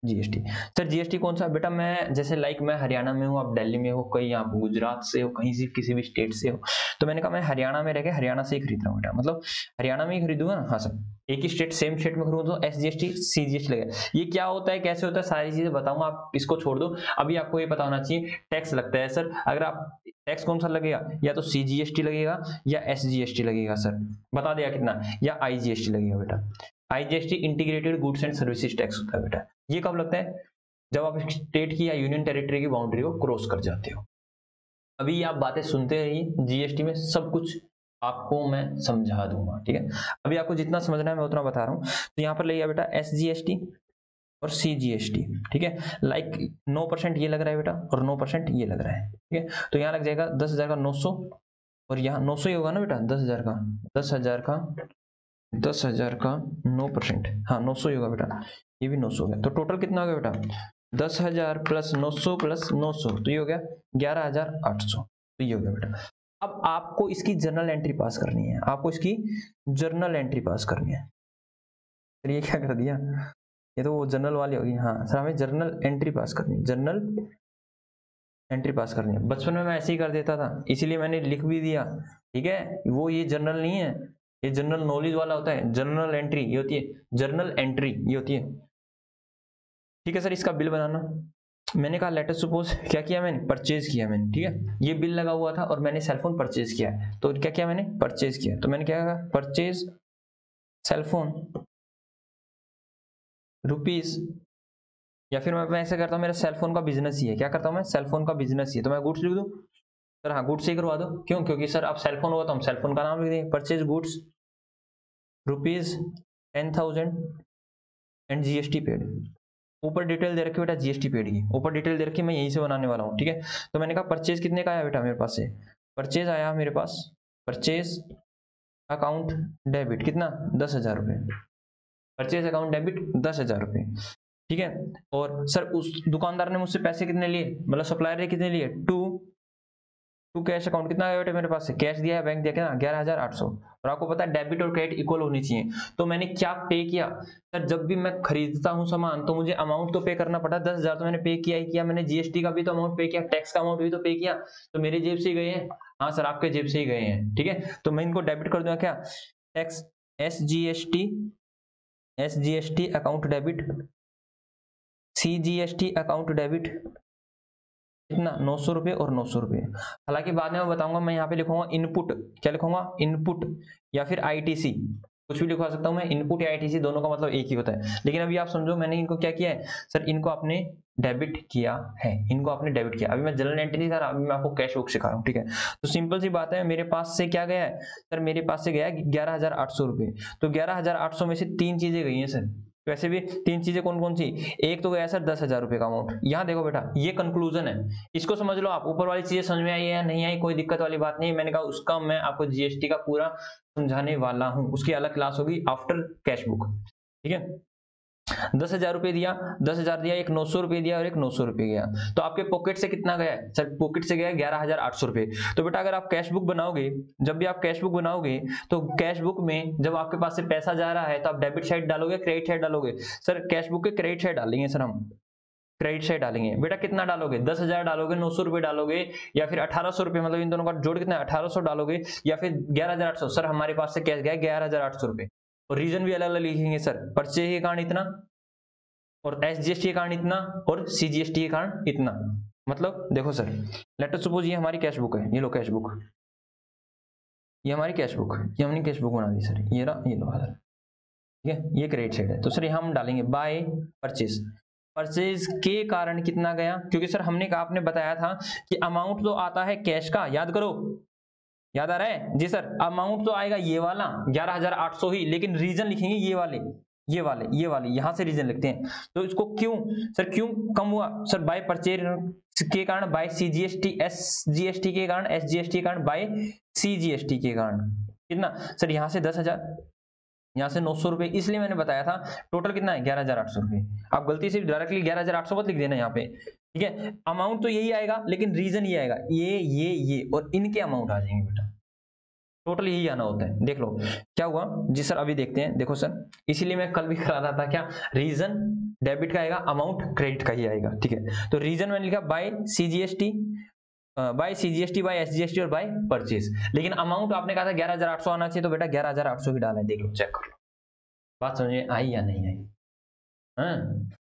जीएसटी। सर जीएसटी कौन सा बेटा, मैं जैसे लाइक मैं हरियाणा में हूँ, आप दिल्ली में हो, कहीं आप गुजरात से हो, कहीं से किसी भी स्टेट से हो, तो मैंने कहा मैं हरियाणा में रह के हरियाणा से ही खरीद रहा हूँ बेटा, मतलब हरियाणा में ही खरीदूंगा ना। हाँ सर, एक ही स्टेट, सेम स्टेट में खरीदूँ तो एसजीएसटी सीजीएसटी लगेगा। ये क्या होता है, कैसे होता है, सारी चीजें बताऊंगा, आप इसको छोड़ दो। अभी आपको ये पता होना चाहिए टैक्स लगता है सर, अगर आप टैक्स कौन सा लगेगा, या तो सीजीएसटी लगेगा या एसजीएसटी लगेगा सर, बता दिया कितना, या आईजीएसटी लगेगा बेटा। IGST integrated goods and services tax होता है बेटा। ये कब लगता है, जब आप स्टेट की या यूनियन टेरिटरी की बाउंड्री को क्रॉस कर जाते हो। अभी आप बातें सुनते रहिए, जीएसटी में सब कुछ आपको मैं समझा दूंगा, ठीक है। अभी आपको जितना समझना है मैं उतना बता रहा हूँ। तो यहाँ पर लगे बेटा एसजीएसटी और सीजीएसटी, ठीक है। लाइक 9% ये लग रहा है बेटा और 9% ये लग रहा है, ठीक है। तो यहाँ लग जाएगा 10,000 का 900, और यहाँ 900 ही होगा ना बेटा, 10,000 का 10,000 का 9%, हाँ 900 ही होगा बेटा, ये भी 900 हो गया। तो टोटल कितना हो गया बेटा, 10,000 प्लस 900 प्लस 900, तो ये हो गया 11,800, तो ये हो गया बेटा। अब आपको इसकी जर्नल एंट्री पास करनी है, आपको इसकी जर्नल एंट्री पास करनी है। फिर ये क्या कर दिया, ये तो वो जर्नल वाली होगी। हाँ सर हमें जर्नल एंट्री पास करनी है, जर्नल एंट्री पास करनी है। बचपन में मैं ऐसे ही कर देता था, इसीलिए मैंने लिख भी दिया, ठीक है। वो ये जर्नल नहीं है, ये जनरल नॉलेज वाला होता है। जर्नल एंट्री ये होती है, जर्नल एंट्री ये होती है, ठीक है सर। इसका बिल बनाना, मैंने कहा लेटर सपोज क्या किया मैंने, परचेज किया मैंने, ठीक है। ये बिल लगा हुआ था और मैंने सेलफोन परचेज किया है, तो क्या किया मैंने, परचेज किया, तो मैंने क्या कहा, परचेज सेलफोन रुपीज, या फिर मैं ऐसे करता हूँ, मेरा सेलफोन का बिजनेस ही है, क्या करता हूँ मैं, सेलफोन का बिजनेस ही है, तो मैं गुड्स लिख दूँ सर। हाँ गुड्स ही करवा दो, क्यों, क्योंकि सर आप सेलफोन होगा तो हम सेलफोन का नाम लिख देंगे, purchase goods rupees 10,000 and GST paid. ऊपर डिटेल दे रखी बेटा जीएसटी पेड की, ऊपर डिटेल दे रखी, मैं यहीं से बनाने वाला हूँ, ठीक है। तो मैंने कहा परचेज कितने का आया बेटा मेरे पास से, परचेज आया मेरे पास, परचेज अकाउंट डेबिट कितना, 10,000 रुपये, परचेज अकाउंट डेबिट 10,000 रुपये, ठीक है। और सर उस दुकानदार ने मुझसे पैसे कितने लिए, मतलब सप्लायर ने कितने लिए, टू कैश अकाउंट, कितना आया बेटा मेरे पास से, कैश दिया है, बैंक दिया, कितना 11,800। और आपको पता है डेबिट और क्रेडिट इक्वल होनी चाहिए, तो मैंने क्या पे किया सर, जब भी मैं खरीदता हूँ सामान तो मुझे अमाउंट तो पे करना पड़ा, 10,000 तो मैंने पे किया ही किया, मैंने जीएसटी का भी तो अमाउंट पे किया, टैक्स का अमाउंट भी तो पे किया, तो मेरी जेब से ही गए हैं। हाँ सर आपके जेब से ही गए हैं, ठीक है। तो मैं इनको डेबिट कर दूंगा, क्या tax SGST account debit, CGST account debit, कितना 900 रुपये और 900 रुपये। हालांकि बाद में मैं बताऊंगा, मैं यहाँ पे लिखूंगा इनपुट, क्या लिखूंगा, इनपुट या फिर आईटीसी, कुछ भी लिखवा सकता हूँ मैं, इनपुट या आईटीसी दोनों का मतलब एक ही होता है। लेकिन अभी आप समझो मैंने इनको क्या किया है सर, इनको आपने डेबिट किया है, इनको आपने डेबिट किया। अभी मैं जनरल एंट्री नहीं कर रहा, अभी मैं आपको कैश बुक सिखा रहा हूँ, ठीक है। तो सिंपल सी बात है, मेरे पास से क्या गया है सर, मेरे पास से गया 11,800 रुपये, तो 11,800 में से 3 चीजें गई हैं सर। वैसे भी 3 चीजें कौन कौन सी, एक तो गया सर 10,000 रुपए का अमाउंट। यहाँ देखो बेटा ये कंक्लूजन है, इसको समझ लो आप, ऊपर वाली चीजें समझ में आई है या नहीं आई, कोई दिक्कत वाली बात नहीं। मैंने कहा उसका मैं आपको जीएसटी का पूरा समझाने वाला हूँ, उसकी अलग क्लास होगी आफ्टर कैश बुक, ठीक है। 10,000 रुपये दिया, 10,000 दिया, एक 900 रुपये दिया और एक 900 रुपये गया, तो आपके पॉकेट से कितना गया है सर? पॉकेट से गया 11,800 रुपये। तो बेटा अगर आप कैश बुक बनाओगे, जब भी आप कैश बुक बनाओगे तो कैश बुक में जब आपके पास से पैसा जा रहा है तो आप डेबिट साइड डालोगे, क्रेडिट साइड डालोगे? सर कैश बुक के क्रेडिट साइड डालेंगे सर, हम क्रेडिट साइड डालेंगे। बेटा कितना डालोगे? 10,000 डालोगे, 900 रुपये डालोगे, या फिर 1,800 रुपये, मतलब इन दोनों का जोड़ कितना है? 1,800 डालोगे, या फिर 11,800। सर हमारे पास से कैश गया 11,800 रुपये, और रीजन भी अलग अलग लिखेंगे सर। परचेज के कारण इतना, और SGST के कारण इतना, और CGST के कारण इतना। मतलब देखो सर, लेट अस सपोज ये हमारी कैश बुक है, ये लो कैश बुक, ये हमारी कैश बुक, ये हमने कैश बुक बना दी सर, ये रहा, ये लो सर, ठीक है, ये क्रेडिट साइड है। तो सर यहाँ हम डालेंगे बाय परचेज, परचेज के कारण कितना गया, क्योंकि सर हमने कहा, आपने बताया था कि अमाउंट तो आता है कैश का, याद करो, याद आ रहा है जी सर? अमाउंट तो आएगा ये वाला 11,800 ही, लेकिन रीजन लिखेंगे ये वाले, ये वाले, ये वाले, यहां से रीजन लिखते हैं। तो इसको क्यों सर, क्यों कम हुआ सर? बाय परचेज के कारण, बाय CGST, SGST के कारण, SGST के कारण, बाय CGST के कारण कितना सर? यहां से 10,000, यहाँ से 900 रुपए, इसलिए मैंने बताया था टोटल कितना है 11,800 रुपए। आप गलती से डायरेक्टली 11,800 मत लिख देना यहाँ पे, ठीक है? अमाउंट तो यही आएगा, लेकिन रीजन ये आएगा, ये और इनके अमाउंट आ जाएंगे बेटा, टोटल यही आना होता है। देख लो क्या हुआ जी सर, अभी देखते हैं। देखो सर, इसीलिए मैं कल भी करा रहा था, क्या रीजन डेबिट का आएगा, अमाउंट क्रेडिट का ही आएगा, ठीक है? तो रीजन मैंने लिखा by CGST, by CGST, by SGST और बाय परचेज, लेकिन अमाउंट आपने कहा था 11,800 आना चाहिए, तो बेटा 11,800 ही डाला है। देख लो, चेक कर लो, बात समझ में आई या नहीं आई?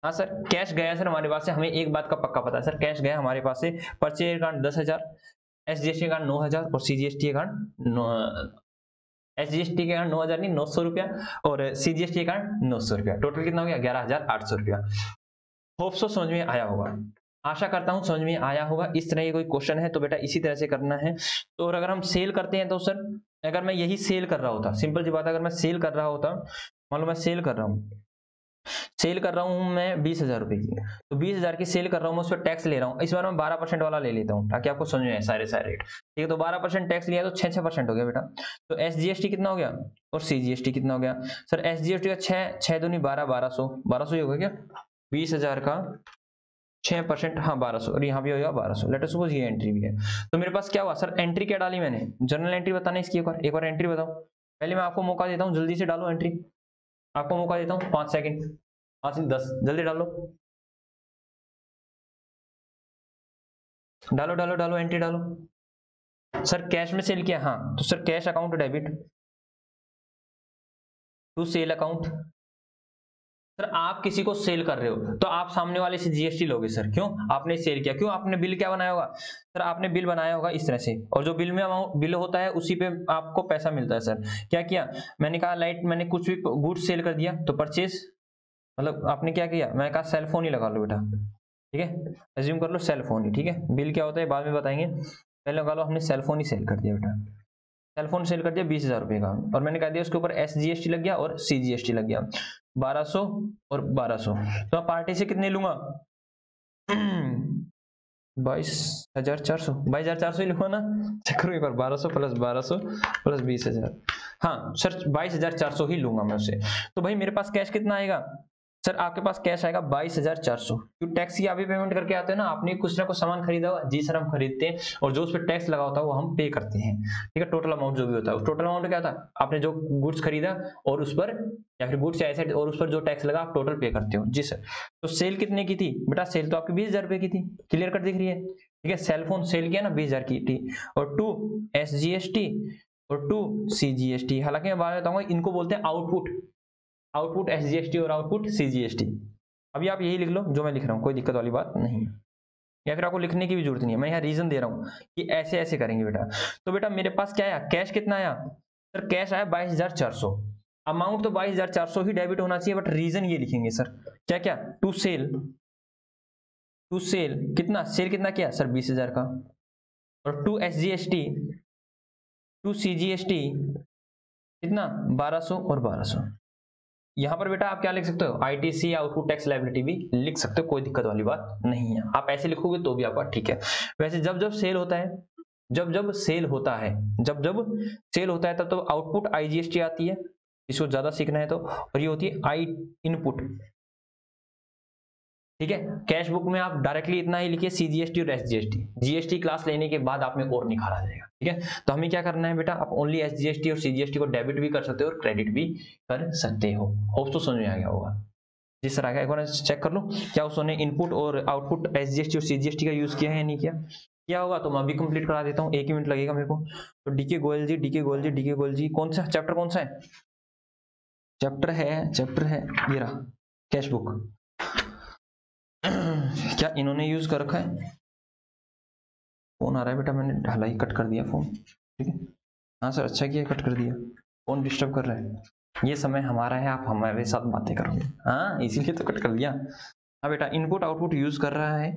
हाँ सर, कैश गया सर हमारे पास से, हमें एक बात का पक्का पता है सर, कैश गया हमारे पास से, परचेज का 10,000, SGST के कारण 9,000, और CGST के कारण SGST के कारण 9,000 नहीं 900 रुपया, और CGST के कारण 900 रुपया, टोटल कितना हो गया 11,800 रुपया। होप सो समझ में आया होगा, आशा करता हूं समझ में आया होगा। इस तरह ये कोई क्वेश्चन है तो बेटा इसी तरह से करना है। तो और अगर हम सेल करते हैं तो सर, अगर मैं यही सेल कर रहा होता, सिंपल सी बात है, अगर मैं सेल कर रहा होता, मान लो मैं सेल कर रहा हूं मैं 20,000 रुपए की, तो 20,000 की सेल कर रहा हूं मैं, उस पर टैक्स ले रहा हूं, इस बार मैं 12% वाला ले लेता हूं ताकि आपको समझ में आए सारे रेट, ठीक है? तो 12% टैक्स लिया तो 6% हो गया बेटा। तो SGST कितना हो गया और CGST कितना हो गया सर? SGST का 6 दूनी 12, 1200 ही होगा क्या? 20,000 का 6%, हाँ 1200, और यहाँ भी होगा 1200। लेट अस सपोज ये एंट्री भी है, तो मेरे पास क्या हुआ सर? एंट्री क्या डाली मैंने? जनरल एंट्री बताना इसकी, एक बार एंट्री बताओ। पहले मैं आपको मौका देता हूँ, जल्दी से डालो एंट्री, आपको मौका देता हूँ 5 सेकंड, 5 से 10, जल्दी डालो, डालो डालो डालो एंट्री डालो। सर कैश में सेल किया, हाँ, तो sir cash account debit to sale account. Sir आप किसी को सेल कर रहे हो तो आप सामने वाले से GST लोगे सर, क्यों? आपने सेल किया, क्यों? आपने बिल क्या बनाया होगा सर? आपने बिल बनाया होगा इस तरह से, और जो बिल में अमाउंट बिल होता है उसी पे आपको पैसा मिलता है सर। क्या किया मैंने? कहा लाइट, मैंने कुछ भी गुड्स सेल कर दिया, तो परचेज, मतलब आपने क्या किया? मैं कहा सेल फोन ही लगा लो बेटा, ठीक है? एज्यूम कर लो सेल फोन ही, ठीक है? बिल क्या होता है बाद में बताएंगे, पहले लगा लो हमने सेल फोन ही सेल कर दिया बेटा, सेल फोन सेल कर दिया 20,000 रुपए का, और मैंने कह दिया उसके ऊपर SGST लग गया और CGST लग गया 1200 और 1200। तो मैं पार्टी से कितने लूंगा? 22,400, 22,400 ही लूंगा ना? चक्कर एक बार 1200 प्लस 1200 प्लस 20,000, हाँ सर 22,400 ही लूंगा मैं उसे। तो भाई मेरे पास कैश कितना आएगा सर? आपके पास कैश आएगा 22,400, क्योंकि टैक्स की अभी पेमेंट करके आते हैं ना, आपने कुछ ना कुछ सामान खरीदा हुआ, जी सर हम खरीदते हैं, और जो उस पर टैक्स लगा होता है वो हम पे करते हैं, ठीक है? टोटल अमाउंट जो भी होता है, उस टोटल अमाउंट क्या था? आपने जो गुड्स खरीदा और उस पर, या फिर गुड्स या एसेट, और उस पर जो टैक्स लगा आप टोटल पे करते हो, जी सर। तो सेल कितने की थी बेटा? सेल तो आपकी 20,000 रुपए की थी, क्लियर कट दिख रही है, ठीक है? सेल फोन सेल किया ना 20,000 की थी, और 2 SGST और 2 CGST। हालांकि मैं बाद में बताऊंगा, इनको बोलते हैं आउटपुट SGST और आउटपुट CGST। अभी आप यही लिख लो जो मैं लिख रहा हूँ, कोई दिक्कत वाली बात नहीं है, या फिर आपको लिखने की भी जरूरत नहीं है, मैं यहाँ रीजन दे रहा हूँ कि ऐसे ऐसे करेंगे बेटा। तो बेटा मेरे पास क्या आया? कैश कितना आया सर? कैश आया 22,400, अमाउंट तो 22,400 ही डेबिट होना चाहिए, बट रीजन ये लिखेंगे सर, क्या क्या? टू सेल कितना? सेल कितना किया सर? 20,000 का, और 2 SGST 2 CGST कितना? 1200 और 1200। यहां पर बेटा आप क्या लिख सकते हो? ITC आउटपुट टैक्स लायबिलिटी भी लिख सकते हो, कोई दिक्कत वाली बात नहीं है, आप ऐसे लिखोगे तो भी आपका ठीक है। वैसे जब जब सेल होता है, जब सेल होता है तब तो आउटपुट IGST आती है, इसको ज्यादा सीखना है तो, और ये होती है आई इनपुट ठीक है। कैश बुक में आप डायरेक्टली इतना ही लिखिए CGST और SGST, जीएसटी क्लास लेने के बाद आप में और निखारा जाएगा। ठीक है, तो हमें क्या करना है बेटा, आप ओनली SGST और CGST को डेबिट भी कर सकते हो और क्रेडिट भी कर सकते हो। होप तो समझ में आ गया होगा। जिस तरह का एक बार चेक कर लो क्या उसने इनपुट और आउटपुट SGST और CGST का यूज किया है या नहीं किया होगा तो मैं अभी कंप्लीट करा देता हूँ, 1 ही मिनट लगेगा मेरे को। तो डीके गोयल जी कौन सा चैप्टर, कौन सा है चैप्टर है ये रहा कैश बुक। क्या इन्होंने यूज कर रखा है? फोन आ रहा है बेटा, मैंने हालांकि कट कर दिया फोन। ठीक है, हाँ सर अच्छा किया कट कर दिया, फोन डिस्टर्ब कर रहा है। ये समय हमारा है, आप हमारे साथ बातें करोगे, हाँ इसीलिए तो कट कर दिया। हाँ बेटा, इनपुट आउटपुट यूज कर रहा है,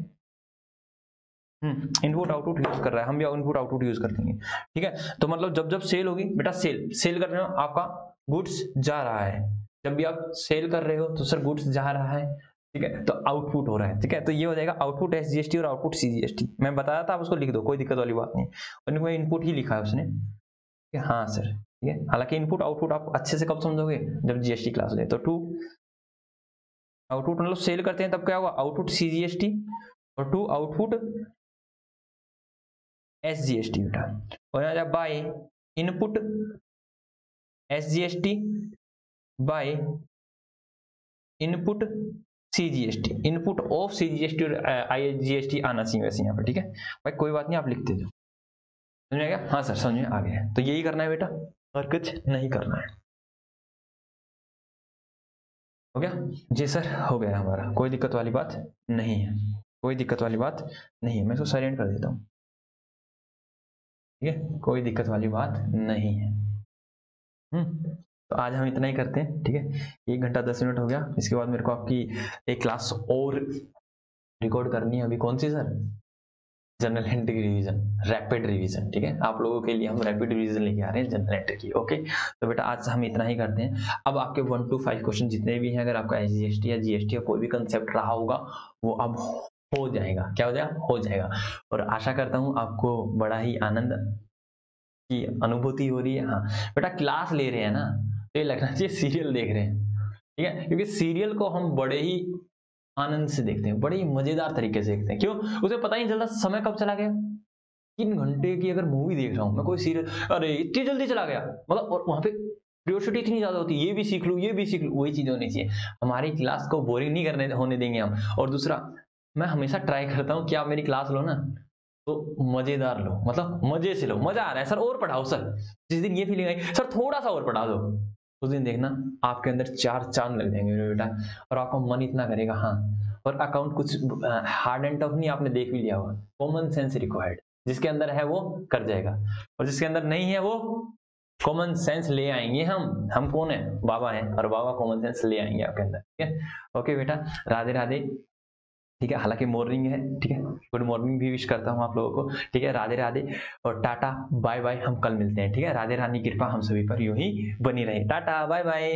इनपुट आउटपुट यूज कर रहा है, हम भी इनपुट आउटपुट यूज कर देंगे। ठीक है, तो मतलब जब जब सेल होगी बेटा, सेल कर रहे हो आपका गुड्स जा रहा है, जब भी आप सेल कर रहे हो तो सर गुड्स जा रहा है। ठीक है, तो आउटपुट हो रहा है। ठीक है, तो ये हो जाएगा आउटपुट SGST और आउटपुट CGST। मैं बताया था आप उसको लिख दो, कोई दिक्कत वाली बात नहीं, और इनपुट ही लिखा है उसने। हाँ सर, ठीक है, हालांकि इनपुट आउटपुट आप अच्छे से कब समझोगे, जब GST क्लास ले। तो टू आउटपुट मतलब सेल करते हैं तब क्या होगा, आउटपुट CGST, और टू आउटपुट SGST बेटा, और यहाँ by input SGST by input CGST, input of CGST और IGST आना चाहिए वैसे यहाँ पे। ठीक है भाई, कोई बात नहीं, आप लिखते जाओ। समझ में आ गया? हाँ सर समझ में आ गया। तो यही करना है बेटा, और कुछ नहीं करना है। हो गया? जी सर हो गया हमारा, कोई दिक्कत वाली बात नहीं है, कोई दिक्कत वाली बात नहीं है। मैं इसको साइलेंट कर देता हूँ। ठीक है, कोई दिक्कत वाली बात नहीं है। तो आज हम इतना ही करते हैं। ठीक है, 1 घंटा 10 मिनट हो गया। इसके बाद मेरे को आपकी एक क्लास और रिकॉर्ड करनी है। अभी कौन सी sir? General entry revision, rapid revision. ठीक है, आप लोगों के लिए हम रैपिड रिवीजन लेके आ रहे हैं जनरल एंट्री की। ओके, तो बेटा आज हम इतना ही करते हैं। अब आपके 1 to 5 क्वेश्चन जितने भी हैं, अगर आपका SGST या GST या कोई भी कंसेप्ट रहा होगा वो अब हो जाएगा। क्या हो जाएगा? हो जाएगा। और आशा करता हूँ आपको बड़ा ही आनंद की अनुभूति हो रही है। हाँ बेटा, क्लास ले रहे हैं ना तो ये लगना चाहिए सीरियल देख रहे हैं। ठीक है, क्योंकि सीरियल को हम बड़े ही आनंद से देखते हैं, बड़े ही मजेदार तरीके से देखते हैं। क्यों? उसे पता ही नहीं चलता समय कब चला गया। 3 घंटे की अगर मूवी देख रहा हूं मैं, कोई सीरियल, अरे इतनी जल्दी चला गया, मतलब और वहां पे क्यूरियोसिटी इतनी ज्यादा होती है, ये भी सीख लूं ये भी सीख लूं। वही चीज होनी चाहिए। हमारी क्लास को बोरिंग नहीं करने होने देंगे हम। और दूसरा, मैं हमेशा ट्राई करता हूँ कि आप मेरी क्लास लो ना तो मजेदार लो, मतलब मजे से लो। मजा आ रहा है सर और पढ़ाओ सर, जिस दिन ये फीलिंग आई सर थोड़ा सा और पढ़ा दो, उस दिन देखना आपके अंदर 4 चांद लग जाएंगे मेरे बेटा, और आपका मन इतना करेगा। हाँ, और अकाउंट कुछ हार्ड एंड टफ नहीं, आपने देख भी लिया होगा। कॉमन सेंस रिक्वायर्ड, जिसके अंदर है वो कर जाएगा, और जिसके अंदर नहीं है वो कॉमन सेंस ले आएंगे। हम कौन है? बाबा हैं, और बाबा कॉमन सेंस ले आएंगे आपके अंदर। ठीक है, ओके बेटा, राधे राधे। ठीक है, हालांकि मॉर्निंग है। ठीक है, गुड मॉर्निंग भी विश करता हूँ आप लोगों को। ठीक है, राधे राधे और टाटा बाय बाय, हम कल मिलते हैं। ठीक है, राधे रानी कृपा हम सभी पर यूं ही बनी रहे। Tata bye bye.